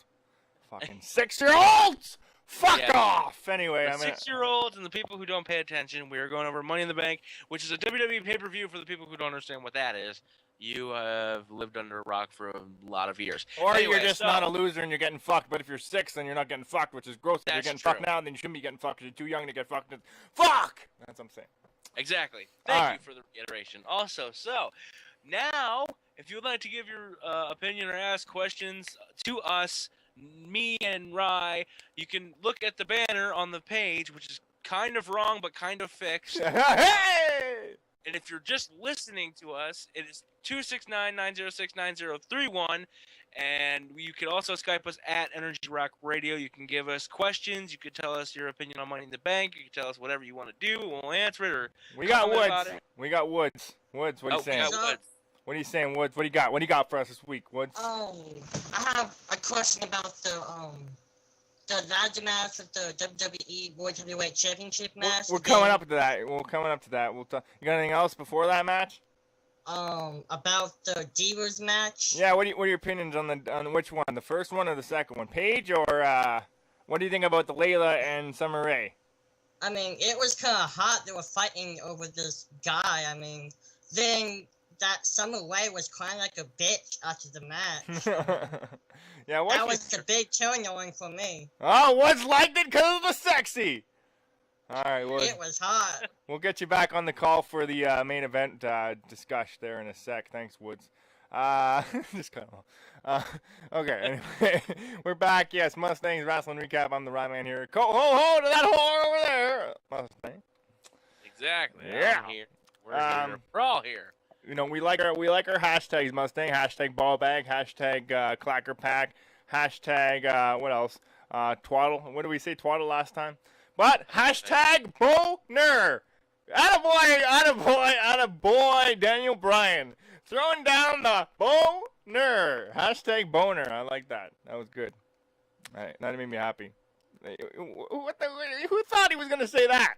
Fucking 6-year-olds! Fuck Yeah. off! Anyway, The I mean, 6-year-olds and the people who don't pay attention, we are going over Money in the Bank, which is a WWE pay-per-view for the people who don't understand what that is. You have lived under a rock for a lot of years. or Anyway, you're just so- not a loser and you're getting fucked. But if you're 6, then you're not getting fucked, which is gross. If you're That's getting true. fucked now, then you shouldn't be getting fucked because you're too young to get fucked. Fuck! That's what I'm saying. Exactly. All Thank right. you for the reiteration. Also, so now, if you would like to give your opinion or ask questions to us, me and Rye, you can look at the banner on the page, which is kind of wrong but kind of fixed. Hey! And if you're just listening to us, it is 269-906-9031. And you can also Skype us at Energy Rock Radio. You can give us questions. You could tell us your opinion on Money in the Bank. You can tell us whatever you want to do. We'll answer it. Or We got comment about Woods. it. We got Woods. Woods, what are you Oh, we saying? got Woods. What are you saying, Woods? What do you got? What do you got for us this week, Woods? I have a question about the ladder match with the WWE World Heavyweight Championship match. We're coming up to that. We're coming up to that. We'll you got anything else before that match? About the Divas match. Yeah. What are your opinions on which one? The first one or the second one? Paige or what do you think about the Layla and Summer Rae? I mean, it was kind of hot. They were fighting over this guy. I mean, then that Summer Rae was crying like a bitch after the match. Yeah. That was the big turning point for me. Oh, Woods liked it because of the sexy. All right, Woods. It was hot. We'll get you back on the call for the main event discussion there in a sec. Thanks, Woods. Just cut him off. Okay, anyway, we're back. Yes, Mustang's Rasslin Recap. I'm the right man here. Ho to that whore over there. Mustang. Exactly. Yeah. I'm here. We're here. We're all here. You know, we like our hashtags, Mustang. Hashtag ball bag. Hashtag clacker pack. Hashtag what else? Twaddle. What did we say? Twaddle last time. But hashtag boner. Attaboy, Daniel Bryan. Throwing down the boner. Hashtag boner. I like that. That was good. All right, that made me happy. Who thought he was going to say that?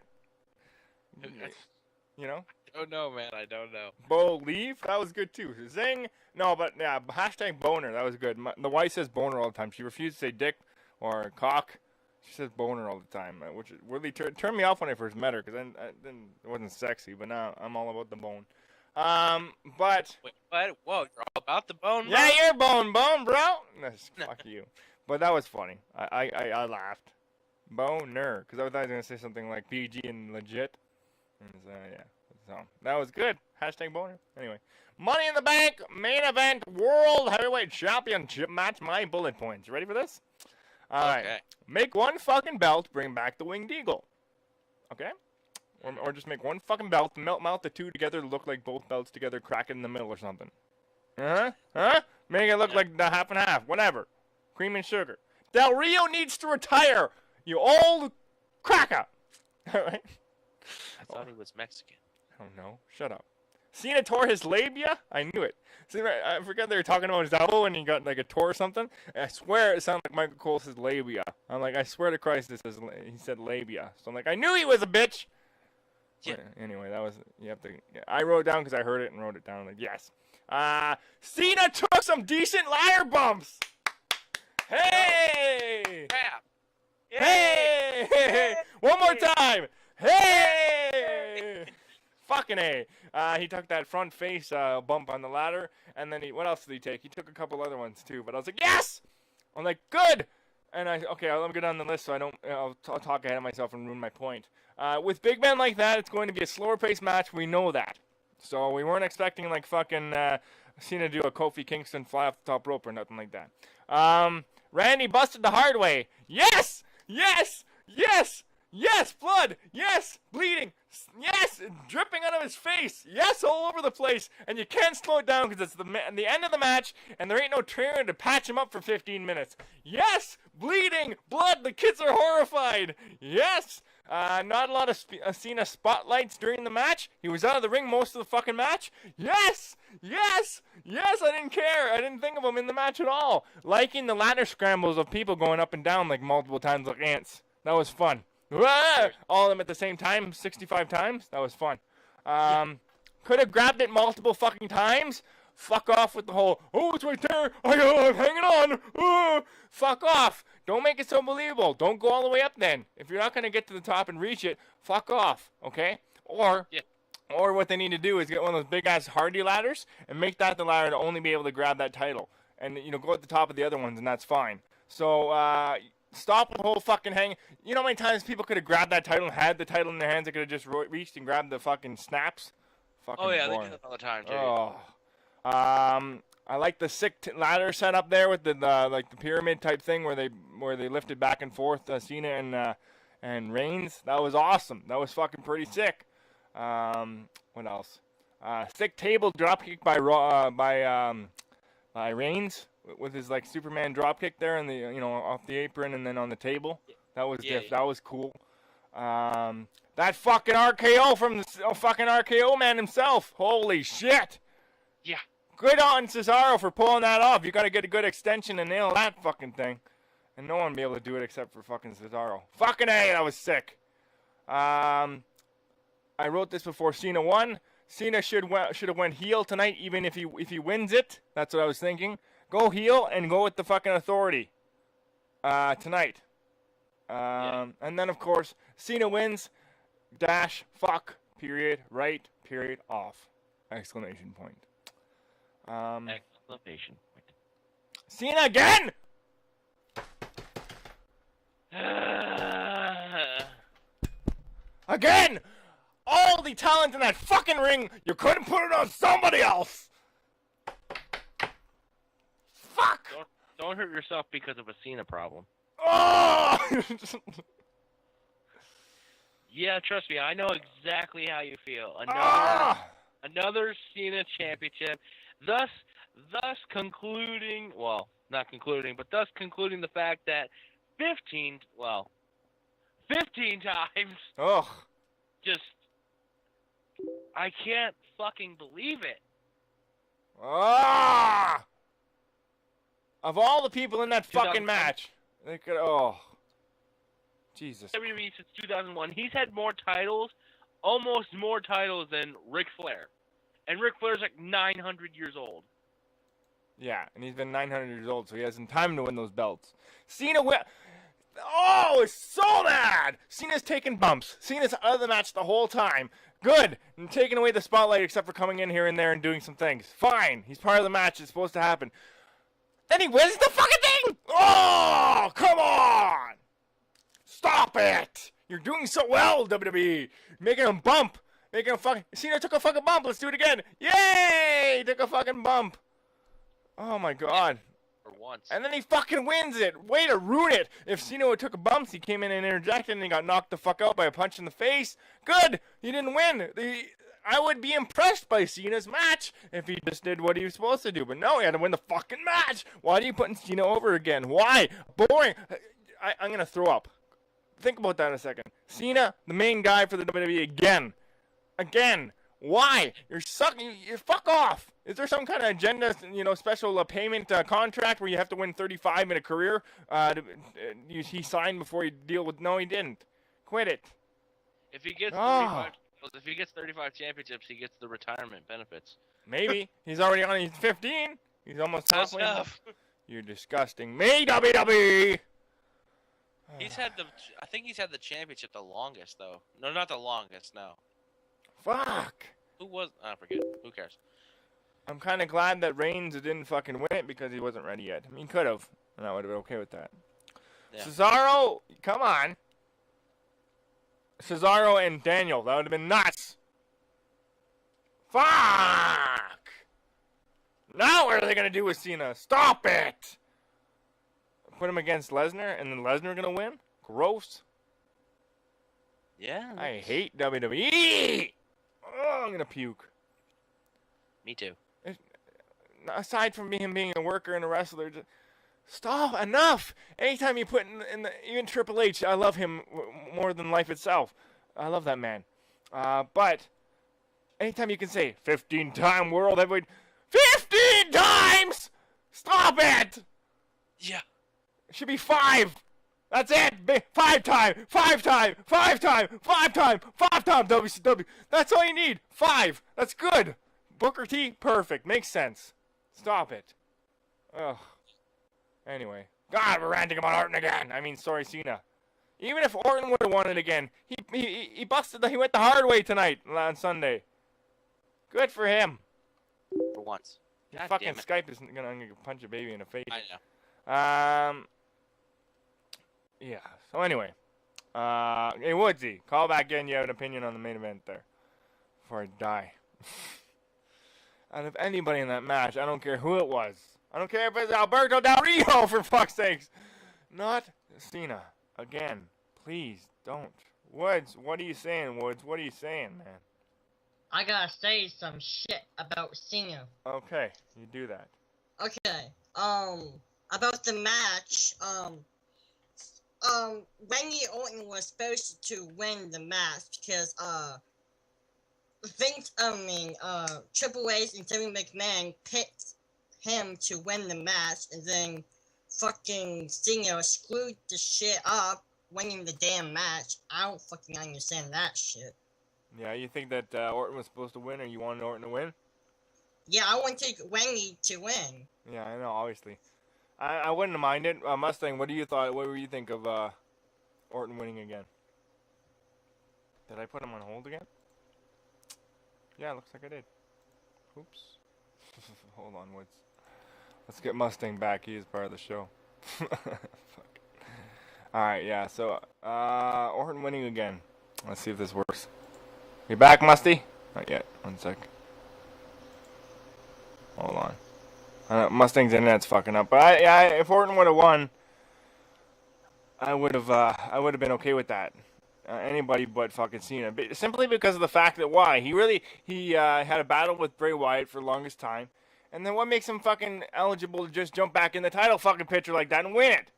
You know? I don't know, man. I don't know. Bo leave? That was good too. Zing. No, but yeah, hashtag boner. That was good. The wife says boner all the time. She refused to say dick or cock. She says boner all the time, which really turned me off when I first met her because then it wasn't sexy. But now I'm all about the bone. But Wait, what? Whoa, you're all about the bone, bro? yeah, you're bone, bro. Fuck you. But that was funny. I laughed. Boner, because I thought I was gonna say something like PG and legit. And so yeah. So that was good. Hashtag boner. Anyway, Money in the Bank main event World Heavyweight Championship match. My bullet points. You ready for this? All right. Okay. Make one fucking belt. Bring back the Winged Eagle. Okay. Or just make one fucking belt. Mount the two together to look like both belts together. Crack it in the middle or something. Huh? Make it look like the half and half. Whatever. Cream and sugar. Del Rio needs to retire. You old cracker. All right. I thought he was Mexican. don't know. Shut up. Cena tore his labia? I knew it. See, I forgot they were talking about his elbow and he got like a tore or something. I swear it sounded like Michael Cole says labia. I'm like, I swear to Christ, he said labia. So I'm like, I knew he was a bitch. Yeah. Anyway, that was, you have to, I wrote it down because I heard it and wrote it down. I'm like, yes. Cena took some decent ladder bumps. Hey! Crap. Hey! One more time. Hey! Fucking A. He took that front face bump on the ladder, and then what else did he take? He took a couple other ones too, but I was like, yes! I'm like, good! And okay, let me go down the list so I don't, I'll talk ahead of myself and ruin my point. With big men like that, it's going to be a slower paced match, we know that. So we weren't expecting like fucking Cena to do a Kofi Kingston fly off the top rope or nothing like that. Randy busted the hard way. Yes! Yes! Yes! Yes! Blood! Yes! Bleeding! Yes! Dripping out of his face! Yes! All over the place! And you can't slow it down because it's the end of the match and there ain't no trainer to patch him up for 15 minutes. Yes! Bleeding! Blood! The kids are horrified! Yes! Not a lot of Cena spotlights during the match. He was out of the ring most of the fucking match. Yes! Yes! Yes! I didn't care. I didn't think of him in the match at all. Liking the ladder scrambles of people going up and down like multiple times like ants. That was fun. All of them at the same time, 65 times. That was fun. Could have grabbed it multiple fucking times. Fuck off with the whole, oh, it's right there. I'm hanging on. Fuck off. Don't make it so believable. Don't go all the way up then. If you're not going to get to the top and reach it, fuck off. Okay? Or what they need to do is get one of those big-ass Hardy ladders and make that the ladder to only be able to grab that title. And, go at the top of the other ones, and that's fine. So, stop with the whole fucking hang. You know how many times people could have grabbed that title and had the title in their hands? They could have just reached and grabbed the fucking snaps. Fucking Oh yeah, boring. they do that all the time too. Oh. I like the sick ladder set up there with the like the pyramid type thing where they lifted back and forth Cena and Reigns. That was awesome. That was fucking pretty sick. What else? Sick table dropkick by Reigns with his like Superman dropkick there and the off the apron and then on the table. That was that was cool. That fucking RKO from the fucking RKO man himself. Holy shit. Yeah. Good on Cesaro for pulling that off. You got to get a good extension and nail that fucking thing. And no one will be able to do it except for fucking Cesaro. Fucking A, that was sick. I wrote this before Cena won. Cena should have went heel tonight even if he wins it. That's what I was thinking. Go heel and go with the fucking authority tonight. And then, of course, Cena wins. Dash, fuck, period, right, period, off. Exclamation point. Exclamation point. Cena again! Again! All the talent in that fucking ring, you couldn't put it on somebody else! Fuck! Don't hurt yourself because of a Cena problem. Oh! Yeah, trust me, I know exactly how you feel. Another Cena championship, thus concluding, well, not concluding, but thus concluding the fact that 15 times, just, I can't fucking believe it. Of all the people in that fucking match, they could, Jesus. WWE since 2001, he's had more titles, almost more titles than Ric Flair. And Ric Flair's like 900 years old. Yeah, and he's been 900 years old, so he hasn't time to win those belts. Cena it's so bad! Cena's taking bumps. Cena's out of the match the whole time. Good. And taking away the spotlight except for coming in here and there and doing some things. Fine. He's part of the match. It's supposed to happen. Then he wins the fucking thing! Oh, come on! Stop it! You're doing so well, WWE. Making him bump. Making him fucking... Cena took a fucking bump. Let's do it again. Yay! Took a fucking bump. Oh, my God. For once. And then he fucking wins it. Way to ruin it. If Cena took a bump, he came in and interjected and he got knocked the fuck out by a punch in the face. Good. He didn't win. I would be impressed by Cena's match if he just did what he was supposed to do. But no, he had to win the fucking match. Why are you putting Cena over again? Why? Boring. I'm going to throw up. Think about that in a second. Cena, the main guy for the WWE again. Again. Why? You're sucking. You fuck off. Is there some kind of agenda, special payment contract where you have to win 35 in a career? He signed before you deal with. No, he didn't. Quit it. If he gets Ah. 35 championships, he gets the retirement benefits. Maybe he's already on. He's 15. He's almost Close halfway. enough. You're disgusting. Me, WWE. I think he's had the championship the longest though. No, not the longest. No. Fuck. Who was? I forget. Who cares? I'm kind of glad that Reigns didn't fucking win it because he wasn't ready yet. I mean, he could have, and I would have been okay with that. Yeah. Cesaro, come on. Cesaro and Daniel, that would have been nuts. Fuck! Now what are they gonna do with Cena? Stop it! Put him against Lesnar, and then Lesnar gonna win? Gross. Yeah. I hate WWE. Oh, I'm gonna puke. Me too. Aside from him being a worker and a wrestler, just stop. Enough. Anytime you put even Triple H, I love him more than life itself. I love that man. But anytime you can say 15-time world heavyweight, 15 times. Stop it. Yeah. It should be 5. That's it. 5 time WCW. That's all you need. 5. That's good. Booker T, perfect. Makes sense. Stop it. Ugh. Anyway. God, we're ranting about Orton again. I mean, sorry, Cena. Even if Orton would have won it again, he busted. He went the hard way tonight on Sunday. Good for him. For once. Your God fucking damn it. Skype is gonna punch a baby in the face. I know. Yeah. So anyway, hey Woodsy, call back in. You have an opinion on the main event there before I die. And if anybody in that match, I don't care who it was. I don't care if it's Alberto Del Rio, for fuck's sakes. Not Cena. Again, please don't. Woods, what are you saying, Woods? What are you saying, man? I gotta say some shit about Cena. Okay, you do that. Okay, about the match, Randy Orton was supposed to win the match because, Triple H and Jimmy McMahon picked him to win the match, and then fucking Cena screwed the shit up winning the damn match. I don't fucking understand that shit. Yeah, you think that Orton was supposed to win, or you wanted Orton to win? Yeah, I wanted Randy to win. Yeah, I know, obviously. I wouldn't have minded. Mustang, what do you think of Orton winning again? Did I put him on hold again? Yeah, looks like I did. Oops. Hold on, Woods. Let's get Mustang back. He is part of the show. Fuck. Alright, yeah, so, Orton winning again. Let's see if this works. You back, Musty? Not yet. 1 sec. Hold on. Mustang's internet's fucking up. But if Orton would have won, I would have been okay with that. Anybody but fucking Cena. But simply because of the fact that why? He had a battle with Bray Wyatt for the longest time. And then what makes him fucking eligible to just jump back in the title fucking picture like that and win it?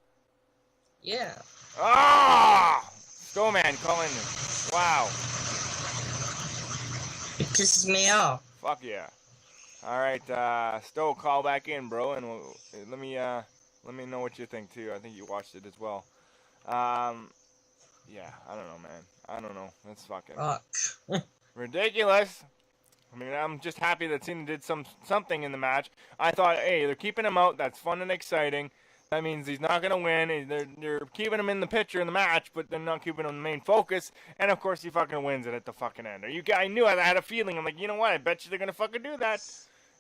Yeah. Ah! Snowman calling him. Wow. It pisses me off. Fuck yeah. Alright, Stowe, call back in, bro, and let me know what you think too. I think you watched it as well. Yeah, I don't know, man. I don't know. That's fucking ridiculous. I mean, I'm just happy that Cena did something in the match. I thought, hey, they're keeping him out. That's fun and exciting. That means he's not gonna win. They're keeping him in the picture in the match, but they're not keeping him the main focus. And of course, he fucking wins it at the fucking end. I knew it. I had a feeling. I'm like, you know what? I bet you they're gonna fucking do that.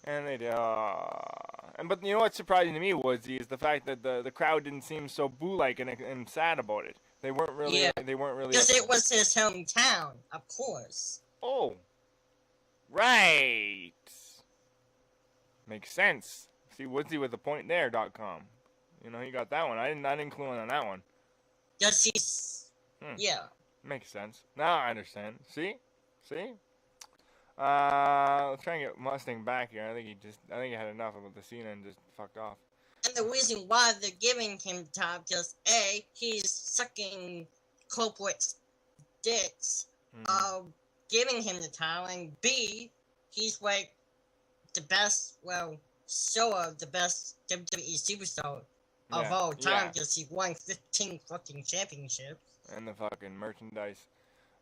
And they did. But you know what's surprising to me, Woodsy, is the fact that the crowd didn't seem so boo-like and sad about it. They weren't really. Yeah. They weren't really. Because it was his hometown, of course. Oh. Right. Makes sense. See, Woodsy with the point there.com. You know, he got that one. I didn't clue in on that one. Yes, he's... Yeah. Makes sense. Now I understand. See? Let's try and get Mustang back here. I think he had enough of the Cena and just fucked off. And the reason why they're giving him time, because A, he's sucking corporate dicks. giving him the title, and B, he's like the best, well, sort of the best WWE superstar of all time because he won 15 fucking championships. And the fucking merchandise.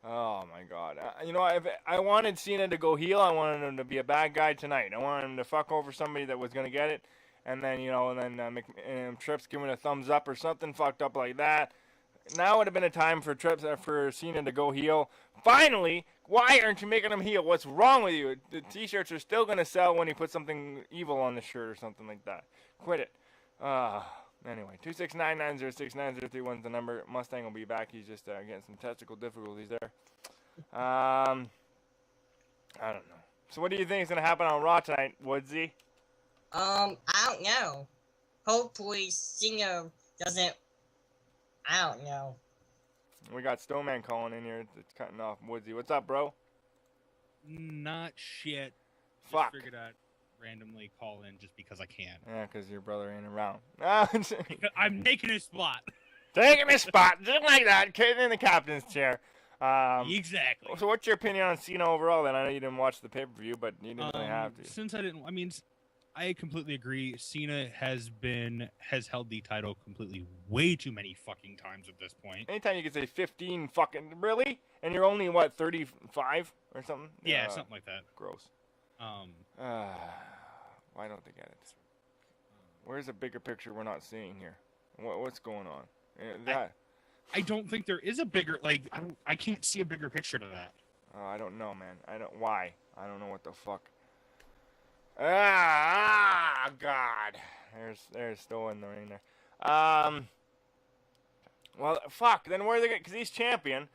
Oh my god. You know, I wanted Cena to go heel. I wanted him to be a bad guy tonight. I wanted him to fuck over somebody that was going to get it. And then, you know, and then Trips giving a thumbs up or something fucked up like that. Now would have been a time for for Cena to go heel. Finally, why aren't you making him heel? What's wrong with you? The t-shirts are still going to sell when he puts something evil on the shirt or something like that. Quit it. Anyway, 269-906-9031 is the number. Mustang will be back. He's just getting some technical difficulties there. I don't know. So what do you think is going to happen on Raw tonight, Woodsy? I don't know. Hopefully Cena doesn't... I don't know. We got Snowman calling in here. It's cutting off Woodsy. What's up, bro? Not shit. Fuck. Just figured I'd randomly call in just because I can. Yeah, because your brother ain't around. I'm taking his spot. Taking his spot, just like that, getting in the captain's chair. Exactly. So what's your opinion on Cena overall then? I know you didn't watch the pay-per-view, but you didn't really have to. Since I completely agree. Cena has held the title completely way too many fucking times at this point. Anytime you can say 15 fucking, really? And you're only, what, 35 or something? Yeah, something like that. Gross. Why don't they get it? Where's the bigger picture we're not seeing here? What's going on? I don't think there is a bigger, I can't see a bigger picture to that. I don't know, man. Why? I don't know what the fuck. God. There's still in the ring there. Well, fuck. Then where are they going? Because he's champion.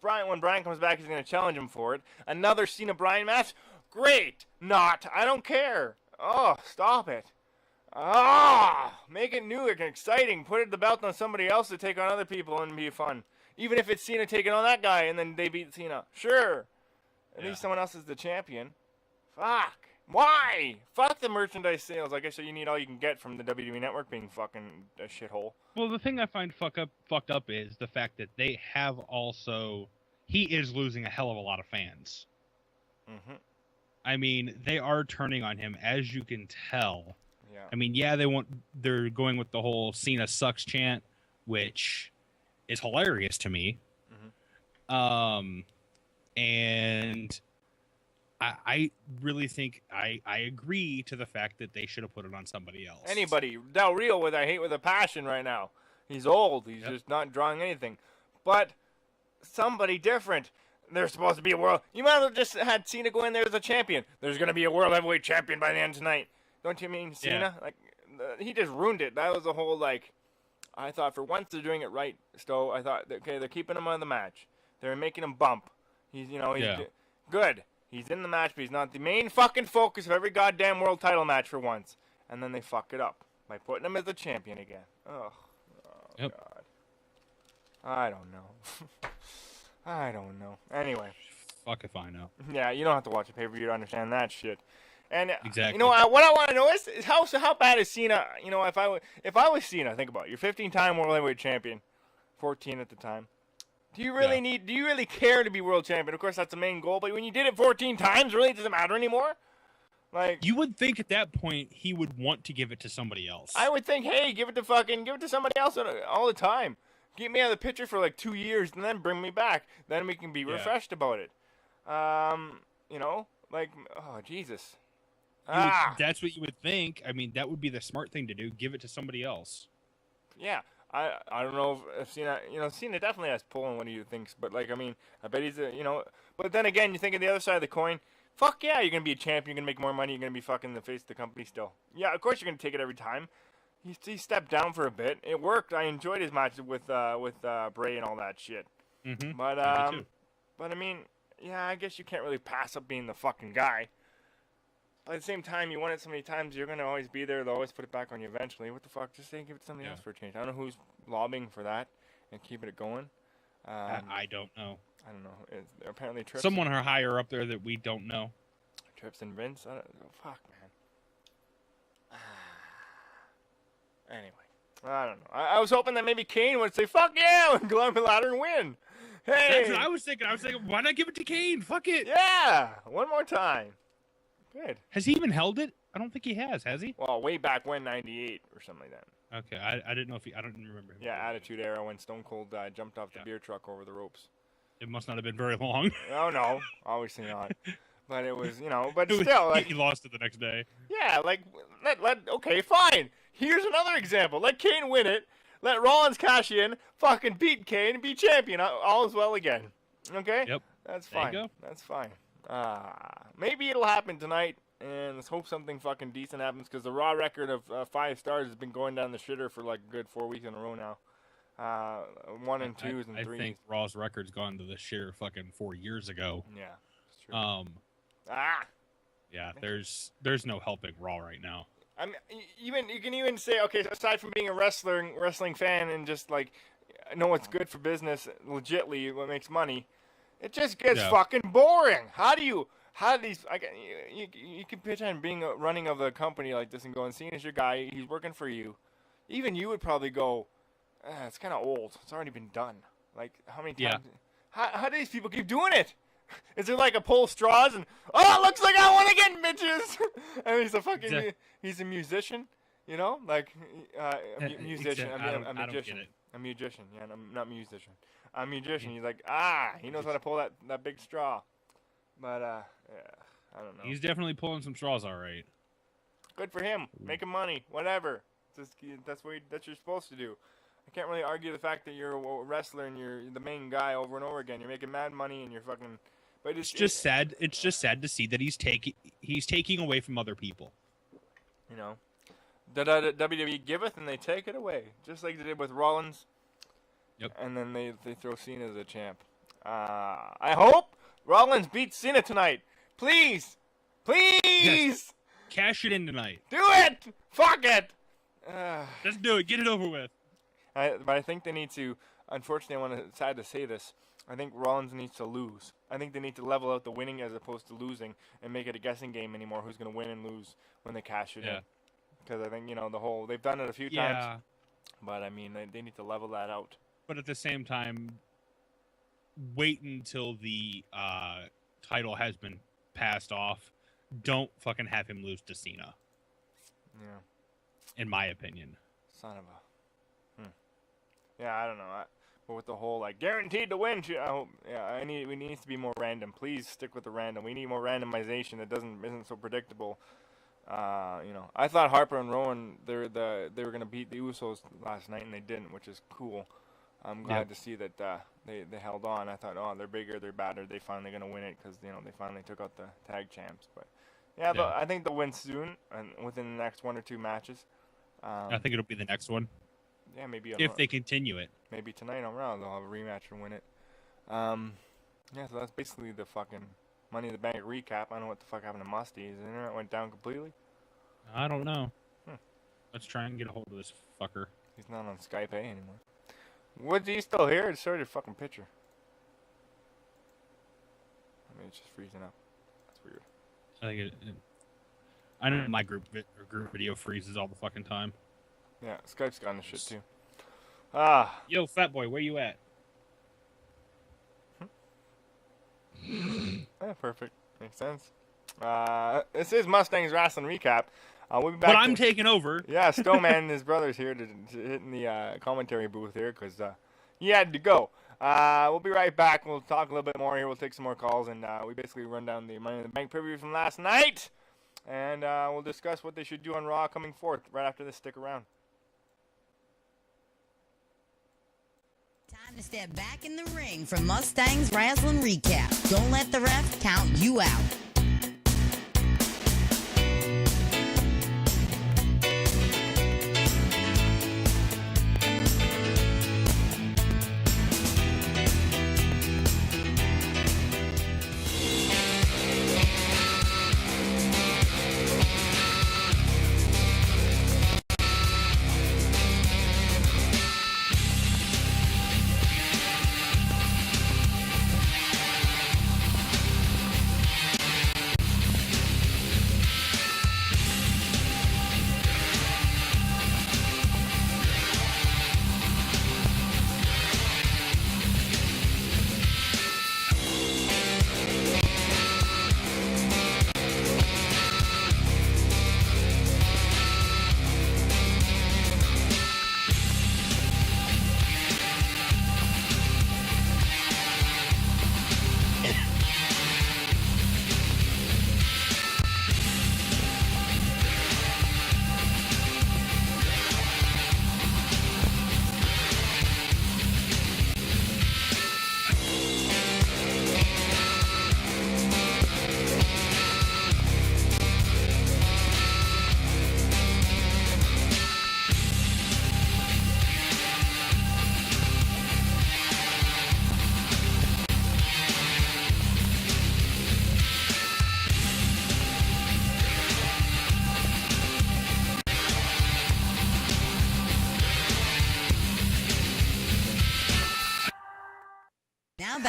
When Brian comes back, he's going to challenge him for it. Another Cena Brian match? Great. Not. I don't care. Oh, stop it. Make it new and exciting. Put the belt on somebody else to take on other people and be fun. Even if it's Cena taking on that guy and then they beat Cena. Sure. At least someone else is the champion. Fuck. Why? Fuck the merchandise sales. I guess you need all you can get from the WWE Network being fucking a shithole. Well, the thing I find fucked up is the fact that they have also... He is losing a hell of a lot of fans. Mm-hmm. I mean, they are turning on him, as you can tell. Yeah. I mean, they're going with the whole Cena sucks chant, which is hilarious to me. Mm-hmm. And I really think I agree to the fact that they should have put it on somebody else. Anybody. Del Rio I hate with a passion right now. He's old. He's just not drawing anything. But somebody different. There's supposed to be a world. You might as well just had Cena go in there as a champion. There's going to be a world heavyweight champion by the end tonight. Don't you mean Cena? Yeah. He just ruined it. That was the whole, I thought for once they're doing it right, Stowe. I thought, okay, they're keeping him on the match. They're making him bump. He's good. He's in the match, but he's not the main fucking focus of every goddamn world title match for once. And then they fuck it up by putting him as the champion again. Oh Yep. God. I don't know. I don't know. Anyway. Fuck if I know. Yeah, you don't have to watch a pay-per-view to understand that shit. And exactly. You know what I want to know is how bad is Cena? You know, if I was Cena, think about it. You're 15-time world heavyweight champion, 14 at the time. Do you really care to be world champion? Of course, that's the main goal. But when you did it 14 times, really, it doesn't matter anymore. You would think at that point he would want to give it to somebody else. I would think, hey, give it to somebody else all the time. Get me out of the picture for 2 years and then bring me back. Then we can be refreshed about it. Oh Jesus. That's what you would think. I mean, that would be the smart thing to do. Give it to somebody else. Yeah. I don't know if Cena, Cena definitely has pull in what he thinks, but I bet he's but then again, you think of the other side of the coin, fuck yeah, you're going to be a champion, you're going to make more money, you're going to be fucking the face of the company still. Yeah, of course you're going to take it every time. He stepped down for a bit. It worked. I enjoyed his match with Bray and all that shit. Mm-hmm. But I mean, yeah, I guess you can't really pass up being the fucking guy. But at the same time, you won it so many times, you're going to always be there. They'll always put it back on you eventually. What the fuck? Just say give it to somebody else for a change. I don't know who's lobbying for that and keeping it going. I don't know. I don't know. Apparently Trips. Someone higher up there that we don't know. Trips and Vince? Fuck, man. Anyway. I don't know. I was hoping that maybe Kane would say, fuck yeah, and climb the ladder and win. Hey. That's what I was thinking. Why not give it to Kane? Fuck it. Yeah, one more time. Good. Has he even held it? I don't think he has he? Well, way back when, 98 or something like that. Okay, I didn't know if I don't remember him. Yeah, Attitude Era when Stone Cold jumped off the beer truck over the ropes. It must not have been very long. Oh, no. Obviously not. But it was, but still. Like, he lost it the next day. Yeah, like, okay, fine. Here's another example. Let Kane win it. Let Rollins cash in. Fucking beat Kane and be champion. All is well again. Okay? Yep. That's There you fine. go. That's fine. Maybe it'll happen tonight. And let's hope something fucking decent happens, because the Raw record of 5 stars has been going down the shitter for like a good 4 weeks in a row now. 1 and 2s and 3s. I think Raw's record's gone to the shitter fucking 4 years ago. Yeah, it's true. Yeah, there's no helping Raw right now. I mean, you can even say, okay, aside from being a wrestling fan and just like know what's good for business, legitly what makes money, it just gets fucking boring. How do these? You can pretend being running of a company like this and going, seeing as your guy, he's working for you. Even you would probably go, it's kind of old. It's already been done. Like, how many times? Yeah. How do these people keep doing it? Is it like a pull straws and, it looks like I want to get bitches? And he's a fucking, he's a musician, like a musician. A magician. A magician. Yeah, not musician. A musician. He's like, he knows how to pull that big straw. But, yeah, I don't know. He's definitely pulling some straws, all right. Good for him. Making money. Whatever. That's what you're supposed to do. I can't really argue the fact that you're a wrestler and you're the main guy over and over again. You're making mad money and you're fucking... But it's just sad. It's just sad to see that he's taking away from other people. The WWE giveth and they take it away, just like they did with Rollins. Yep. And then they throw Cena as a champ. I hope Rollins beats Cena tonight. Please, yes. Cash it in tonight. Do it. Fuck it. Let's do it. Get it over with. But I think they need to. Unfortunately, sad to say this. I think Rollins needs to lose. I think they need to level out the winning as opposed to losing and make it a guessing game anymore. Who's going to win and lose when they cash it in? Because I think they've done it a few times. But I mean, they need to level that out. But at the same time, wait until the title has been passed off. Don't fucking have him lose to Cena. Yeah. In my opinion. Son of a. Yeah, I don't know. But with the whole guaranteed to win, I hope. Yeah, we need to be more random. Please stick with the random. We need more randomization that isn't so predictable. I thought Harper and Rowan they were gonna beat the Usos last night and they didn't, which is cool. I'm glad to see that they held on. I thought, they're bigger, they're badder, they finally gonna win it because they finally took out the tag champs. But I think they'll win soon and within the next 1 or 2 matches. I think it'll be the next one. Yeah, maybe if they continue it. Maybe tonight on Raw they'll have a rematch and win it. So that's basically the fucking Money in the Bank recap. I don't know what the fuck happened to Musty. His internet went down completely. I don't know. Let's try and get a hold of this fucker. He's not on Skype anymore. What's he still here? It's showed your fucking picture. I mean, it's just freezing up. That's weird. I think I know my group video freezes all the fucking time. Yeah, Skype's got this shit too. Yo, fat boy, where you at? Yeah, perfect. Makes sense. This is Mustang's Rasslin recap. We'll be back. But I'm taking over. Yeah, Stoneman and his brother's here to hit in the commentary booth here because he had to go. We'll be right back. We'll talk a little bit more here. We'll take some more calls, and we basically run down the Money in the Bank preview from last night, and we'll discuss what they should do on Raw coming forth right after this. Stick around. Time to step back in the ring for Mustang's Rasslin recap. Don't let the ref count you out.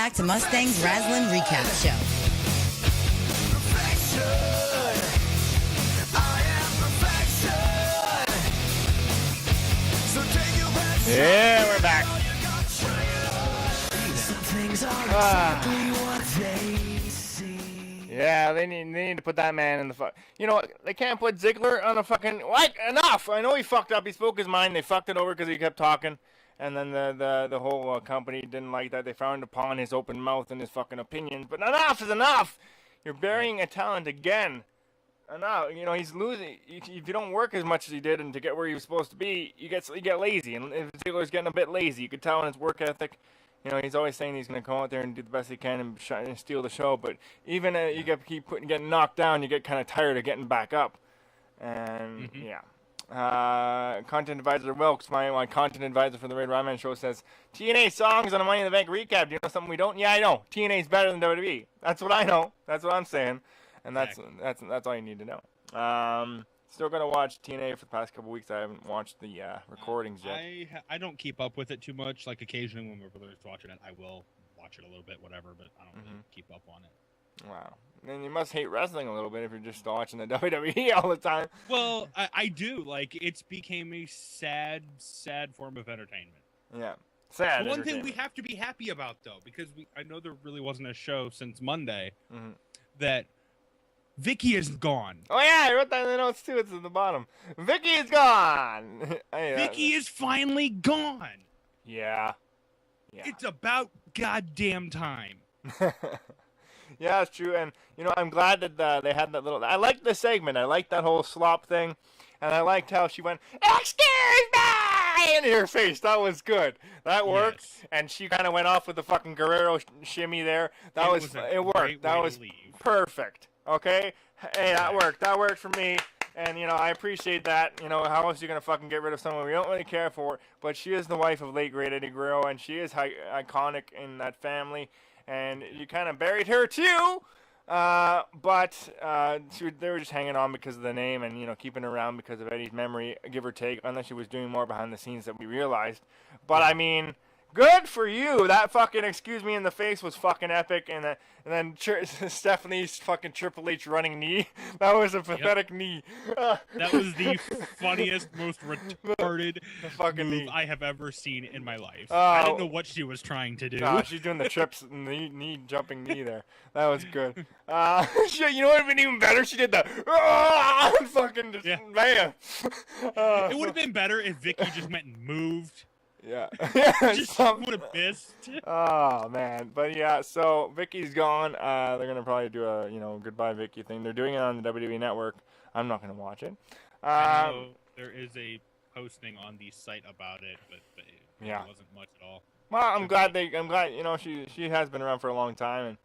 back to Mustang's Rasslin Recap Show. Yeah, we're back. Yeah, they need to put that man in the fuck. You know what? They can't put Ziggler on a fucking. What? Enough! I know he fucked up. He spoke his mind. They fucked it over because he kept talking, and then the whole company didn't like that. They frowned upon his open mouth and his fucking opinions. But enough is enough. You're burying a talent again. Enough. You know he's losing. If you don't work as much as he did and to get where he was supposed to be, you get lazy. And if Ziggler's getting a bit lazy, you could tell in his work ethic. You know, he's always saying he's going to go out there and do the best he can and steal the show. But even you keep getting knocked down, you get kind of tired of getting back up. And, yeah. Content advisor Wilkes, my content advisor for the Red Ryman Show, says, TNA songs on a Money in the Bank recap. Do you know something we don't? Yeah, I know. TNA's better than WWE. That's what I know. That's what I'm saying. And that's all you need to know. Still gonna watch TNA for the past couple weeks. I haven't watched the recordings yet. I don't keep up with it too much. Like occasionally when my brother's watching it, I will watch it a little bit, whatever. But I don't really keep up on it. Wow. Then you must hate wrestling a little bit if you're just watching the WWE all the time. Well, I do. Like it's became a sad form of entertainment. Yeah. Sad. The one thing we have to be happy about though, because I know there really wasn't a show since Monday, that Vicky is gone. Oh yeah, I wrote that in the notes too. It's at the bottom. Vicky is gone. Vicky is finally gone. Yeah. It's about goddamn time. Yeah, it's true. And you know, I'm glad that they had that little. I liked the segment. I liked that whole slop thing, and I liked how she went, "Excuse me!" in her face. That was good. That worked. Yes. And she kind of went off with the fucking Guerrero shimmy there. It worked. That was perfect. Okay, hey, that worked. That worked for me, and you know I appreciate that. You know, how else are you gonna fucking get rid of someone we don't really care for? But she is the wife of late great Eddie Guerrero, and she is iconic in that family. And you kind of buried her too, but they were just hanging on because of the name, and you know keeping her around because of Eddie's memory, give or take. Unless she was doing more behind the scenes that we realized. But I mean. Good for you. That fucking excuse me in the face was fucking epic, and then Stephanie's fucking Triple H running knee. That was a pathetic knee. That was the funniest, most retarded fucking move knee I have ever seen in my life. I don't know what she was trying to do. No, she's doing the trips knee jumping knee there. That was good. Shit, you know what would have been even better? She did the fucking man. It would have been better if Vicky just went and moved. Yeah. Just would have missed. Oh man, but yeah. So Vicky's gone. They're gonna probably do a goodbye Vicky thing. They're doing it on the WWE Network. I'm not gonna watch it. I know there is a posting on the site about it, but it wasn't much at all. Well, I'm glad she has been around for a long time, and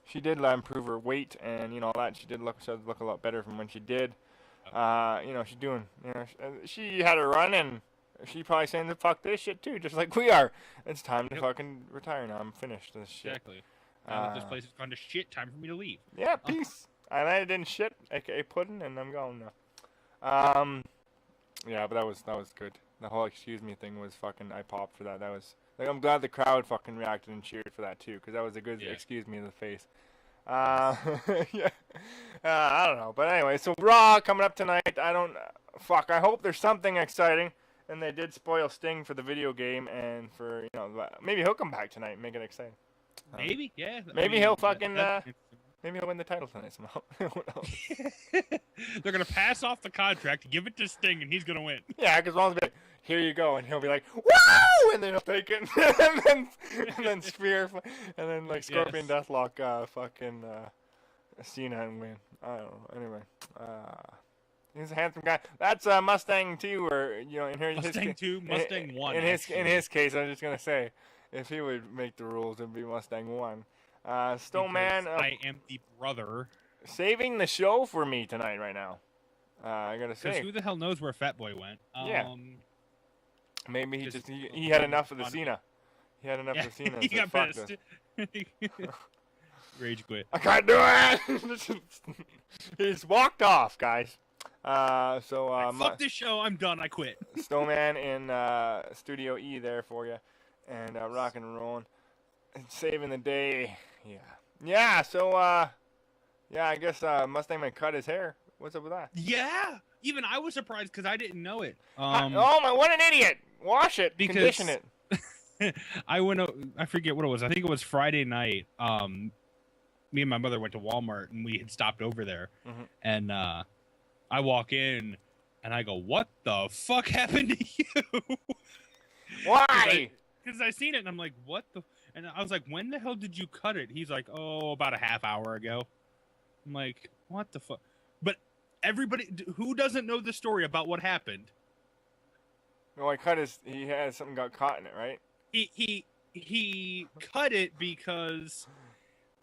she did improve her weight and all that. She did look a lot better from when she did. She's doing. She had a run and. She's probably saying, fuck this shit too, just like we are. It's time to fucking retire now. I'm finished this shit. Exactly. Now that this place has gone to shit, time for me to leave. Yeah, peace. And I didn't shit, aka pudding, and I'm going now. Yeah, but that was good. The whole excuse me thing was fucking, I popped for that. That was, like, I'm glad the crowd fucking reacted and cheered for that too, because that was a good excuse me in the face. I don't know. But anyway, so Raw coming up tonight. I hope there's something exciting. And they did spoil Sting for the video game, and for maybe he'll come back tonight and make it exciting. Maybe, yeah. Maybe he'll fucking maybe he'll win the title tonight somehow. They're gonna pass off the contract, give it to Sting, and he's gonna win. Yeah, because Ron's be like, "Here you go," and he'll be like, "Woo!" and then he'll take it, and then Spear, and then like Scorpion Deathlock, fucking Cena and win. I don't know. Anyway. He's a handsome guy. That's Mustang 2, or in here. Mustang 2, Mustang 1. In his case, I'm just gonna say, if he would make the rules, it'd be Mustang 1. Stoneman. I am the brother. Saving the show for me tonight, right now. I gotta say. Because who the hell knows where Fat Boy went? Yeah. Maybe he had enough of the Cena. He had enough of Cena. He got pissed. Rage quit. I can't do it. He's walked off, guys. Fuck this show. I'm done. I quit. Snowman in Studio E there for you, and rock and rolling. saving the day. Yeah. So yeah, I guess Mustang might cut his hair. What's up with that? Yeah. Even I was surprised because I didn't know it. Oh my! What an idiot! Wash it, condition it. I forget what it was. I think it was Friday night. Me and my mother went to Walmart and we had stopped over there. Mm-hmm. And I walk in and I go, "What the fuck happened to you?" Why? Because I seen it and I'm like, "What the?" And I was like, "When the hell did you cut it?" He's like, "Oh, about a half hour ago." I'm like, "What the fuck?" But everybody who doesn't know the story about what happened. Well, he had something got caught in it, right? He cut it because